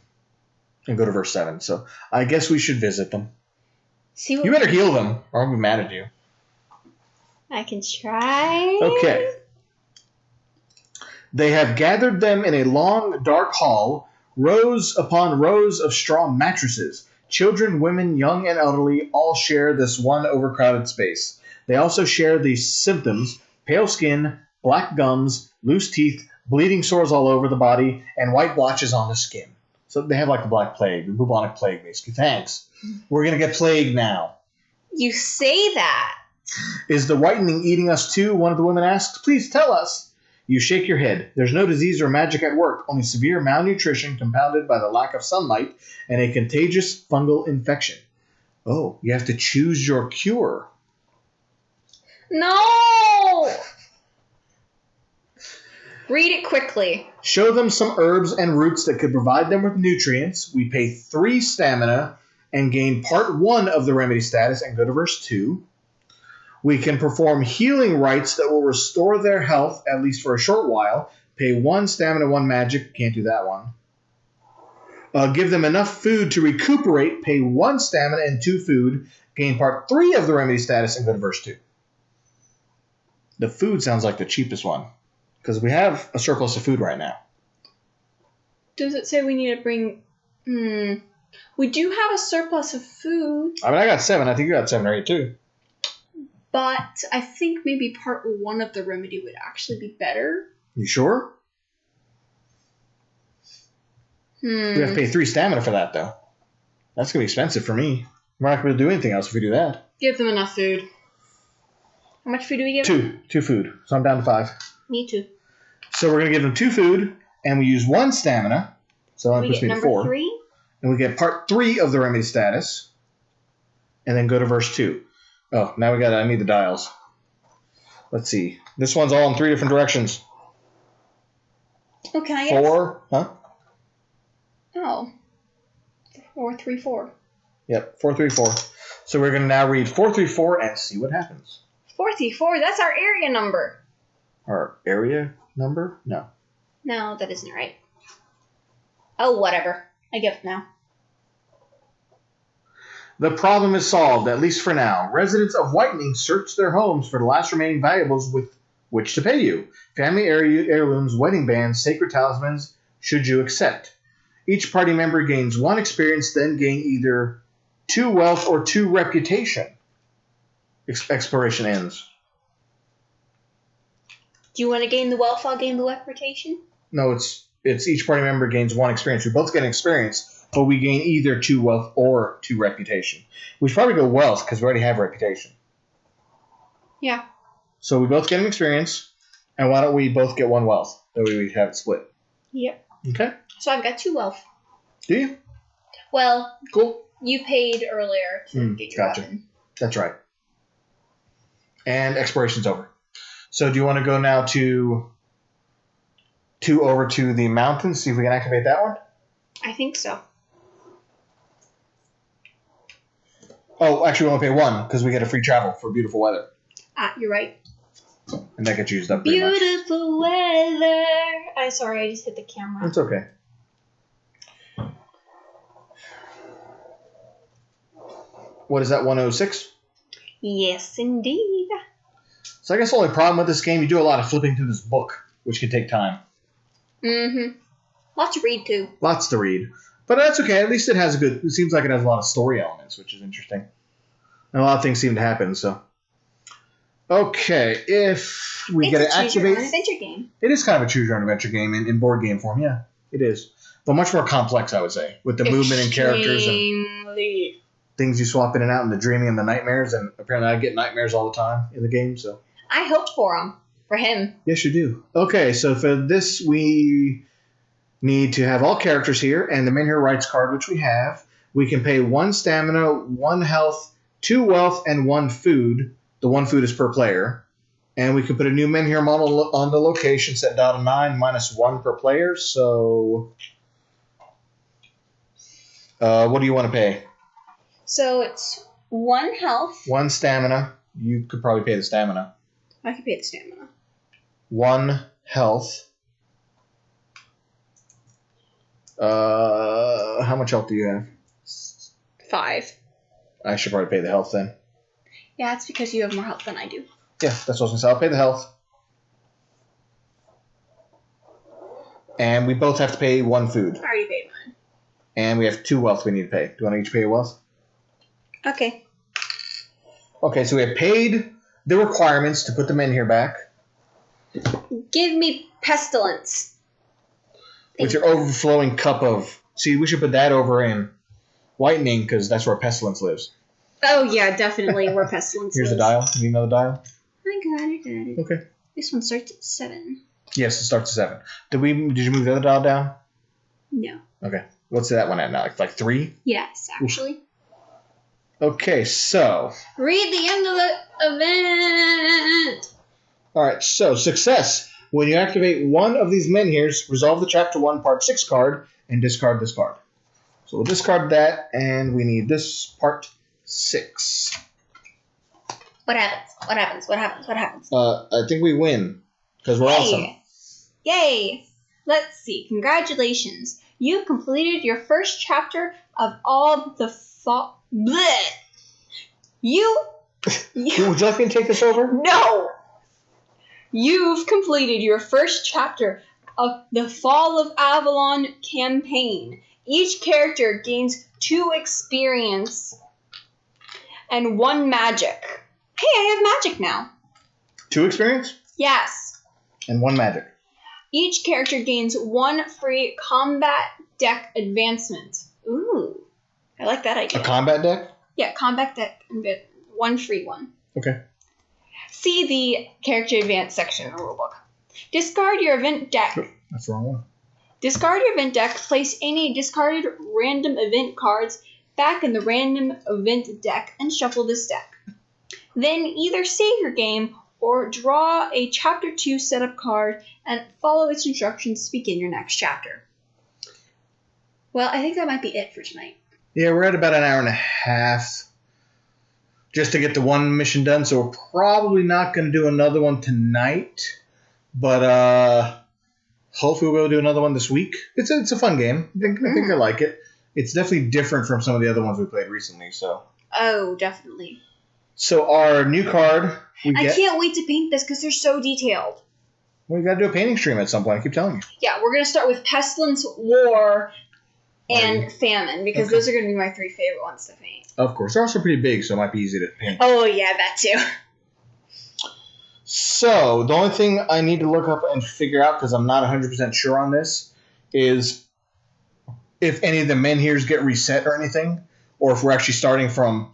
And go to verse 7. So I guess we should visit them. You better heal them, or I'll be mad at you. I can try. Okay. They have gathered them in a long, dark hall, rows upon rows of straw mattresses. Children, women, young, and elderly all share this one overcrowded space. They also share these symptoms: pale skin, black gums, loose teeth, bleeding sores all over the body, and white blotches on the skin. So they have like the Black Plague, the bubonic plague, basically. Thanks. We're going to get plague now. You say that. Is the whitening eating us too? One of the women asks. Please tell us. You shake your head. There's no disease or magic at work, only severe malnutrition compounded by the lack of sunlight and a contagious fungal infection. Oh, you have to choose your cure. No! Read it quickly. Show them some herbs and roots that could provide them with nutrients. We pay 3 stamina and gain part 1 of the remedy status and go to verse 2. We can perform healing rites that will restore their health, at least for a short while. Pay 1 stamina, 1 magic. Can't do that one. Give them enough food to recuperate. Pay 1 stamina and 2 food. Gain part 3 of the remedy status and go to verse 2. The food sounds like the cheapest one, because we have a surplus of food right now. Does it say we need to bring... We do have a surplus of food. I mean, I got 7. I think you got 7 or 8 too. But I think maybe part 1 of the remedy would actually be better. You sure? We have to pay 3 stamina for that, though. That's going to be expensive for me. We're not going to do anything else if we do that. Give them enough food. How much food do we give 2. 2 food. So I'm down to 5. Me too. So we're going to give them 2 food, and we use 1 stamina. So that puts me to 4. 3? And we get part 3 of the remedy status. And then go to verse 2. Oh, now I need the dials. Let's see. This one's all in 3 different directions. Oh, can I get 4, huh? Oh. 4, 3, 4. Yep, 4, 3, 4. So we're going to now read 4, 3, 4 and see what happens. 4, 3, 4, that's our area number. Our area number? No. No, that isn't right. Oh, whatever. I give it now. The problem is solved, at least for now. Residents of Whitening search their homes for the last remaining valuables with which to pay you. Family heirlooms, wedding bands, sacred talismans, should you accept. Each party member gains 1 experience, then gain either 2 wealth or 2 reputation. Exploration ends. Do you want to gain the wealth? I'll gain the reputation. No, it's each party member gains 1 experience. We both get an experience, but we gain either 2 wealth or 2 reputation. We should probably go wealth because we already have reputation. Yeah. So we both get an experience, and why don't we both get 1 wealth? That way we have it split. Yep. Okay. So I've got 2 wealth. Do you? Well, cool. You paid earlier to get your weapon. That's right. And exploration's over. So do you want to go now to over to the mountains, see if we can activate that one? I think so. Oh, actually, we only pay 1 because we get a free travel for beautiful weather. You're right. And that gets used up pretty much. Beautiful weather. I'm sorry, I just hit the camera. It's okay. What is that, 106? Yes, indeed. So I guess the only problem with this game, you do a lot of flipping through this book, which can take time. Mm-hmm. Lots to read, too. Lots to read. But that's okay. At least it seems like it has a lot of story elements, which is interesting. And a lot of things seem to happen, so. Okay, if we get to activate... It's a choose-your-own-adventure game. It is kind of a choose-your-own-adventure game in board game form, yeah. It is. But much more complex, I would say, with the movement and characters and things you swap in and out and the dreaming and the nightmares. And apparently I get nightmares all the time in the game, so... I hoped for him. For him. Yes, you do. Okay, so for this, we need to have all characters here, and the main hero rights card, which we have. We can pay 1 stamina, 1 health, 2 wealth, and 1 food. The 1 food is per player. And we can put a new men hero model on the location, set down to 9, -1 per player. So What do you want to pay? So it's 1 health. 1 stamina. You could probably pay the stamina. I could pay the stamina. 1 health. How much health do you have? 5. I should probably pay the health then. Yeah, it's because you have more health than I do. Yeah, that's what I was going to say. I'll pay the health. And we both have to pay 1 food. I already paid mine. And we have 2 wealth we need to pay. Do you want to each pay a wealth? Okay. Okay, so we have paid the requirements to put the men here back. Give me pestilence. With your overflowing cup of... See, we should put that over in whitening because that's where pestilence lives. Oh, yeah, definitely where pestilence Here's lives. the dial. You need another dial? I got it. Okay. This one starts at 7. Yes, it starts at 7. Did you move the other dial down? No. Okay. What's that one at now? Like 3? Yes, actually. Oof. Okay, so... Read the end of the event! Alright, so success. When you activate one of these men here, resolve the Chapter 1 Part 6 card and discard this card. So we'll discard that, and we need this Part 6. What happens? I think we win, because we're awesome. Yay! Let's see. Congratulations. You've completed your first chapter of all the Bleh! You... Would you like me to take this over? No! You've completed your first chapter of the Fall of Avalon campaign. Each character gains 2 experience and 1 magic. Hey, I have magic now. 2 experience? Yes. And 1 magic. Each character gains 1 free combat deck advancement. Ooh, I like that idea. A combat deck? Yeah, combat deck, 1 free one. Okay. See the character advance section of the rulebook. Discard your event deck. Oh, that's the wrong one. Discard your event deck. Place any discarded random event cards back in the random event deck and shuffle this deck. Then either save your game or draw a Chapter 2 setup card and follow its instructions to begin your next chapter. Well, I think that might be it for tonight. Yeah, we're at about an hour and a half just to get the one mission done, so we're probably not going to do another one tonight, but hopefully we'll be able to do another one this week. It's a fun game. I think I like it. It's definitely different from some of the other ones we played recently. So. Oh, definitely. So our new card I can't wait to paint this because they're so detailed. Well, you got to do a painting stream at some point. I keep telling you. Yeah, we're going to start with Pestilence, War, and Famine because those are going to be my 3 favorite ones to paint. Of course. They're also pretty big, so it might be easy to paint. Oh, yeah, that too. So, the only thing I need to look up and figure out, because I'm not 100% sure on this, is if any of the men here get reset or anything, or if we're actually starting from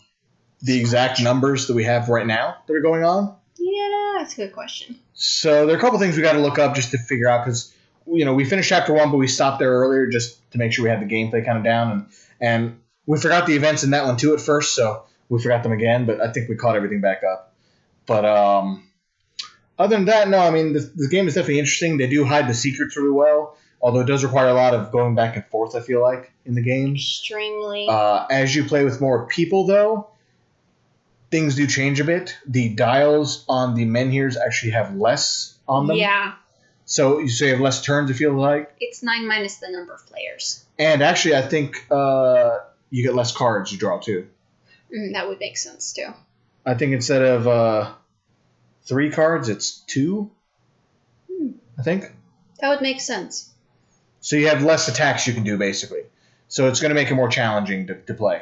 the exact numbers that we have right now that are going on. Yeah, that's a good question. So, there are a couple things we got to look up just to figure out, because we finished Chapter 1, but we stopped there earlier just to make sure we had the gameplay kind of down, and we forgot the events in that one too at first, so we forgot them again, but I think we caught everything back up. But other than that, no, I mean, this game is definitely interesting. They do hide the secrets really well, although it does require a lot of going back and forth, I feel like, in the game. Extremely. As you play with more people, though, things do change a bit. The dials on the menhirs actually have less on them. Yeah. So you have less turns, it feels like. It's 9 minus the number of players. And actually, I think you get less cards you draw, too. That would make sense, too. I think instead of 3 cards, it's 2, I think. That would make sense. So you have less attacks you can do, basically. So it's going to make it more challenging to play.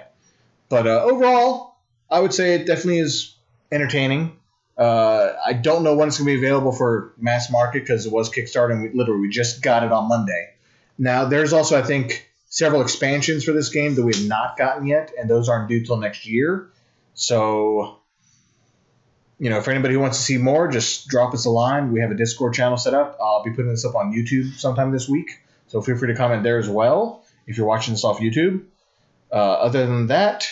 But overall, I would say it definitely is entertaining. I don't know when it's going to be available for mass market because it was Kickstarter and we just got it on Monday. Now, there's also, I think, several expansions for this game that we have not gotten yet, and those aren't due till next year. So, for anybody who wants to see more, just drop us a line. We have a Discord channel set up. I'll be putting this up on YouTube sometime this week, so feel free to comment there as well if you're watching this off YouTube. Other than that,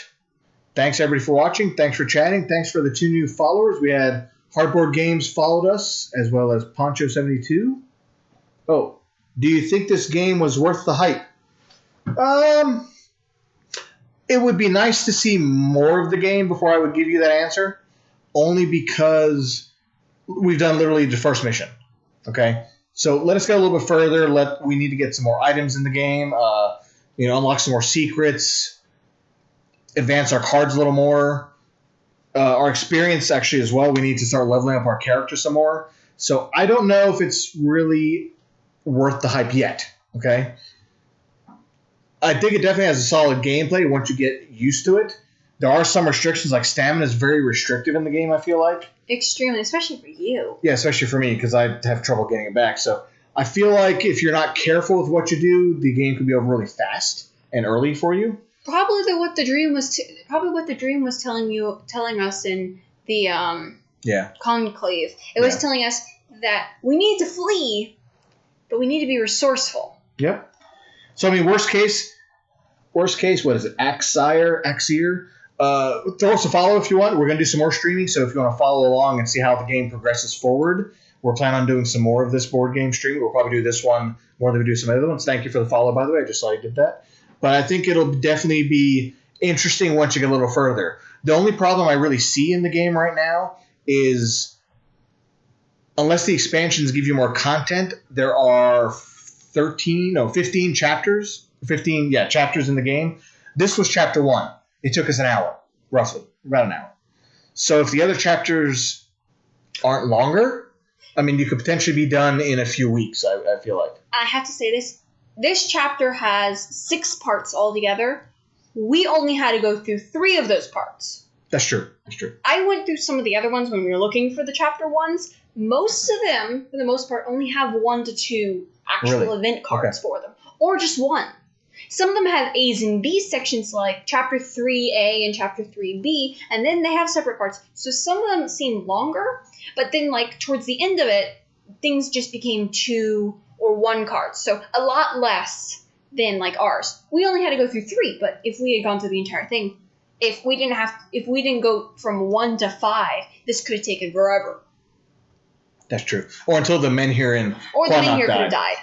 thanks everybody for watching. Thanks for chatting. Thanks for the 2 new followers. We had Hardboard Games followed us, as well as Poncho72. Oh, do you think this game was worth the hype? It would be nice to see more of the game before I would give you that answer, only because we've done literally the first mission. Okay, so let us go a little bit further. We need to get some more items in the game. Unlock some more secrets, advance our cards a little more. Our experience actually as well. We need to start leveling up our character some more. So I don't know if it's really worth the hype yet. Okay, I think it definitely has a solid gameplay once you get used to it. There are some restrictions, like stamina is very restrictive in the game, I feel like. Extremely, especially for you. Yeah, especially for me, because I have trouble getting it back. So I feel like if you're not careful with what you do, the game could be over really fast and early for you. Probably what the dream was telling us in the conclave. It was telling us that we need to flee, but we need to be resourceful. Yep. So I mean, worst case, what is it? Axier. Throw us a follow if you want. We're going to do some more streaming, so if you want to follow along and see how the game progresses forward, we're planning on doing some more of this board game stream. We'll probably do this one more than we do some other ones. Thank you for the follow, by the way. I just saw you did that. But I think it'll definitely be interesting once you get a little further. The only problem I really see in the game right now is, unless the expansions give you more content, there are 15 chapters. Chapters in the game. This was chapter 1. It took us an hour, roughly, about an hour. So if the other chapters aren't longer, I mean, you could potentially be done in a few weeks, I feel like. I have to say this. This chapter has 6 parts altogether. We only had to go through 3 of those parts. That's true. I went through some of the other ones when we were looking for the chapter 1s. Most of them, for the most part, only have 1 to 2 actual event cards for them. Or just 1. Some of them have A's and B's sections, like Chapter 3A and Chapter 3B, and then they have separate parts. So some of them seem longer, but then, like, towards the end of it, things just became 2 or 1 cards. So a lot less than, like, ours. We only had to go through 3, but if we had gone through the entire thing, if we didn't go from 1 to 5, this could have taken forever. That's true. Or until the Menhir and Or the Menhir could have died.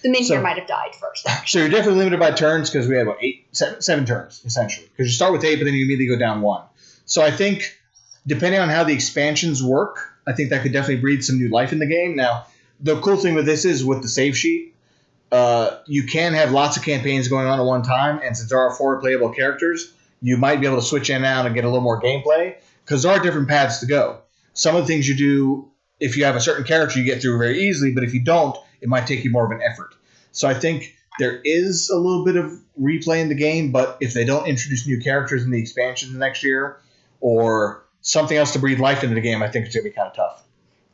The Menhir might have died first, actually. So you're definitely limited by turns, because we had, 7 turns, essentially. Because you start with 8, but then you immediately go down 1. So I think, depending on how the expansions work, I think that could definitely breathe some new life in the game. Now, the cool thing with this is, with the save sheet, you can have lots of campaigns going on at one time, and since there are 4 playable characters, you might be able to switch in and out and get a little more gameplay, because there are different paths to go. Some of the things you do, if you have a certain character, you get through very easily, but if you don't, it might take you more of an effort. So I think there is a little bit of replay in the game, but if they don't introduce new characters in the expansions next year, or something else to breathe life into the game, I think it's going to be kind of tough.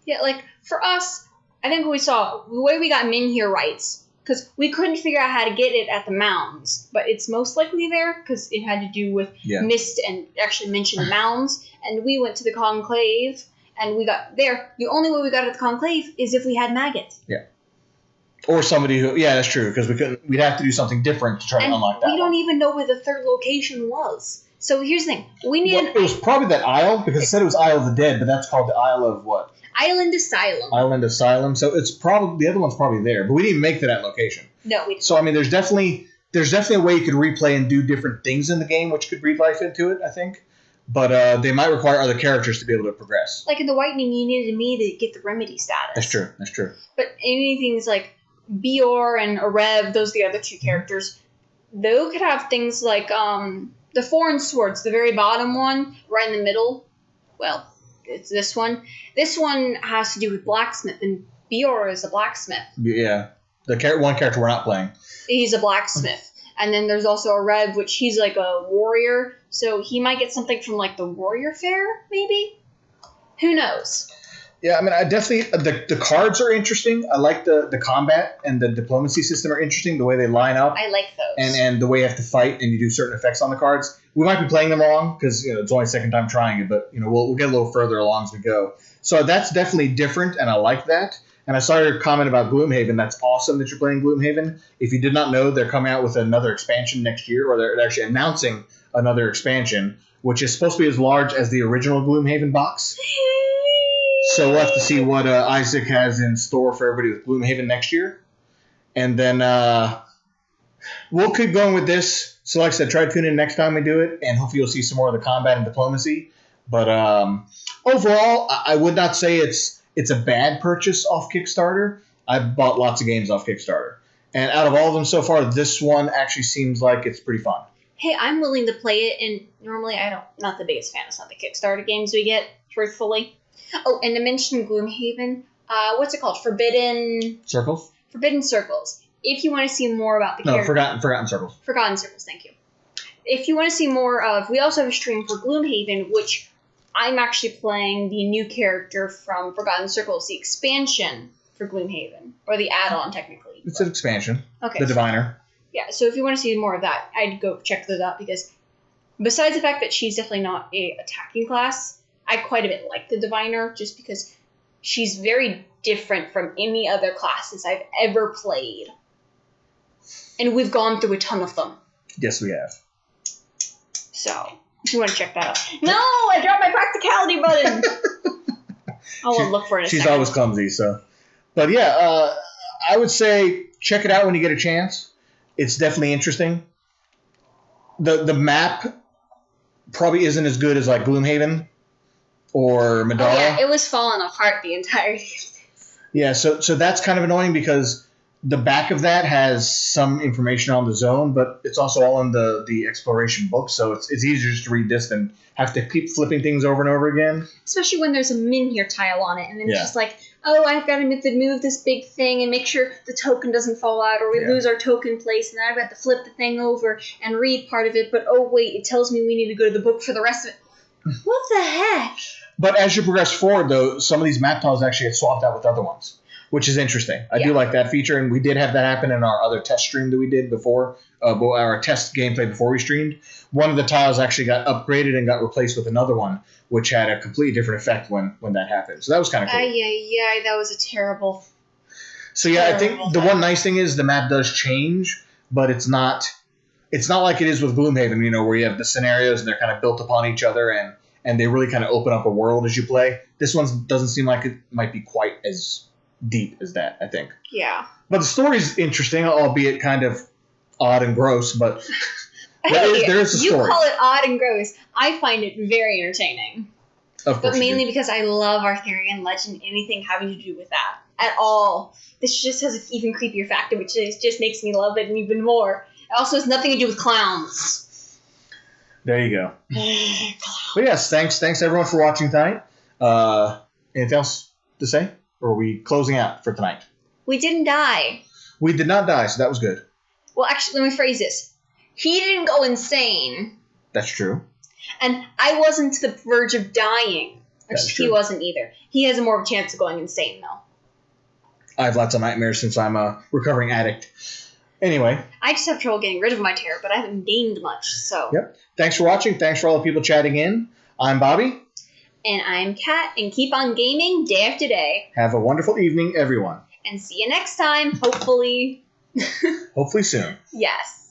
Yeah, like, for us, I think we saw the way we got Menhir rights, because we couldn't figure out how to get it at the mounds, but it's most likely there, because it had to do with mist and actually mentioned mounds, and we went to the conclave, and we got there. The only way we got at the conclave is if we had Maggot. Yeah. Or somebody who, that's true, because we'd have to do something different to try to unlock that. We don't even know where the third location was. So here's the thing. It was probably that isle, because it said it was Isle of the Dead, but that's called the Isle of what? Island Asylum. Island Asylum. So it's probably, the other one's probably there, but we didn't make that location. No, we didn't. So, I mean, there's definitely a way you could replay and do different things in the game, which could breathe life into it, I think. But they might require other characters to be able to progress. Like in the Whitening, you needed me to get the remedy status. That's true. But anything like Bior and Arev, those are the other 2 characters. They could have things like the Foreign Swords, the very bottom one, right in the middle. Well, it's this one. This one has to do with blacksmith, and Bior is a blacksmith. Yeah, the one character we're not playing. He's a blacksmith. And then there's also Arev, which he's like a warrior, so he might get something from like the warrior fair, maybe? Who knows? Yeah, I mean, I definitely, the cards are interesting. I like the combat and the diplomacy system are interesting, the way they line up. I like those. And the way you have to fight and you do certain effects on the cards. We might be playing them wrong, because it's only the second time trying it, but we'll get a little further along as we go. So that's definitely different, and I like that. And I saw your comment about Gloomhaven. That's awesome that you're playing Gloomhaven. If you did not know, they're coming out with another expansion next year, or they're actually announcing another expansion, which is supposed to be as large as the original Gloomhaven box. So we'll have to see what Isaac has in store for everybody with Gloomhaven next year. And then We'll keep going with this. So, like I said, try to tune in next time we do it, and hopefully you'll see some more of the combat and diplomacy. But overall, I would not say it's a bad purchase off Kickstarter. I've bought lots of games off Kickstarter, and out of all of them so far, this one actually seems like it's pretty fun. Hey, I'm willing to play it, and normally not the biggest fan of some of the Kickstarter games we get, truthfully. Oh, and to mention Gloomhaven, what's it called? Forbidden Circles? Forbidden Circles. If you want to see more about the character... Forgotten Circles. Forgotten Circles, thank you. If you want to see more of... We also have a stream for Gloomhaven, which I'm actually playing the new character from Forgotten Circles, the expansion for Gloomhaven. Or the add-on, technically. It's an expansion. Okay. The Diviner. Yeah, so if you want to see more of that, I'd go check those out, because besides the fact that she's definitely not a attacking class, I quite a bit like the Diviner, just because she's very different from any other classes I've ever played. And we've gone through a ton of them. Yes, we have. So, if you want to check that out. No! I dropped my practicality button! I will look for it in a She's second. always clumsy, so. But yeah, I would say check it out when you get a chance. It's definitely interesting. The map probably isn't as good as like Gloomhaven or Madara. Oh yeah, it was falling apart the entirety of this. Yeah, so that's kind of annoying because the back of that has some information on the zone, but it's also all in the exploration book, so it's easier just to read this than have to keep flipping things over and over again. Especially when there's a Minhir tile on it, and then Yeah. it's just like, oh, I've got to move this big thing and make sure the token doesn't fall out, or we Yeah. lose our token place, and then I've got to flip the thing over and read part of it, but oh wait, it tells me we need to go to the book for the rest of it. What the heck? But as you progress forward, though, some of these map tiles actually get swapped out with other ones, which is interesting. I do like that feature, and we did have that happen in our other test stream that we did before, our test gameplay before we streamed. One of the tiles actually got upgraded and got replaced with another one, which had a completely different effect when that happened. So that was kind of cool. Yeah, that was a terrible... So yeah, I think the one nice thing is the map does change, but it's not like it is with Gloomhaven, where you have the scenarios and they're kind of built upon each other and they really kind of open up a world as you play. This one doesn't seem like it might be quite as deep as that, I think. Yeah. But the story's interesting, albeit kind of odd and gross, but Hey, there is a story. You call it odd and gross. I find it very entertaining. Of course But mainly because I love Arthurian legend, anything having to do with that at all. This just has an even creepier factor, which just makes me love it even more. It also has nothing to do with clowns. There you go. But yes, thanks everyone for watching tonight. Anything else to say? Or are we closing out for tonight? We didn't die. We did not die, so that was good. Well, actually, let me phrase this. He didn't go insane. That's true. And I wasn't to the verge of dying. That's He true. wasn't either. He has more of a chance of going insane, though. I have lots of nightmares since I'm a recovering addict. Anyway. I just have trouble getting rid of my terror, but I haven't gained much, so... Yep. Thanks for watching. Thanks for all the people chatting in. I'm Bobby. And I'm Kat, and keep on gaming day after day. Have a wonderful evening, everyone. And see you next time, hopefully. Hopefully soon. Yes.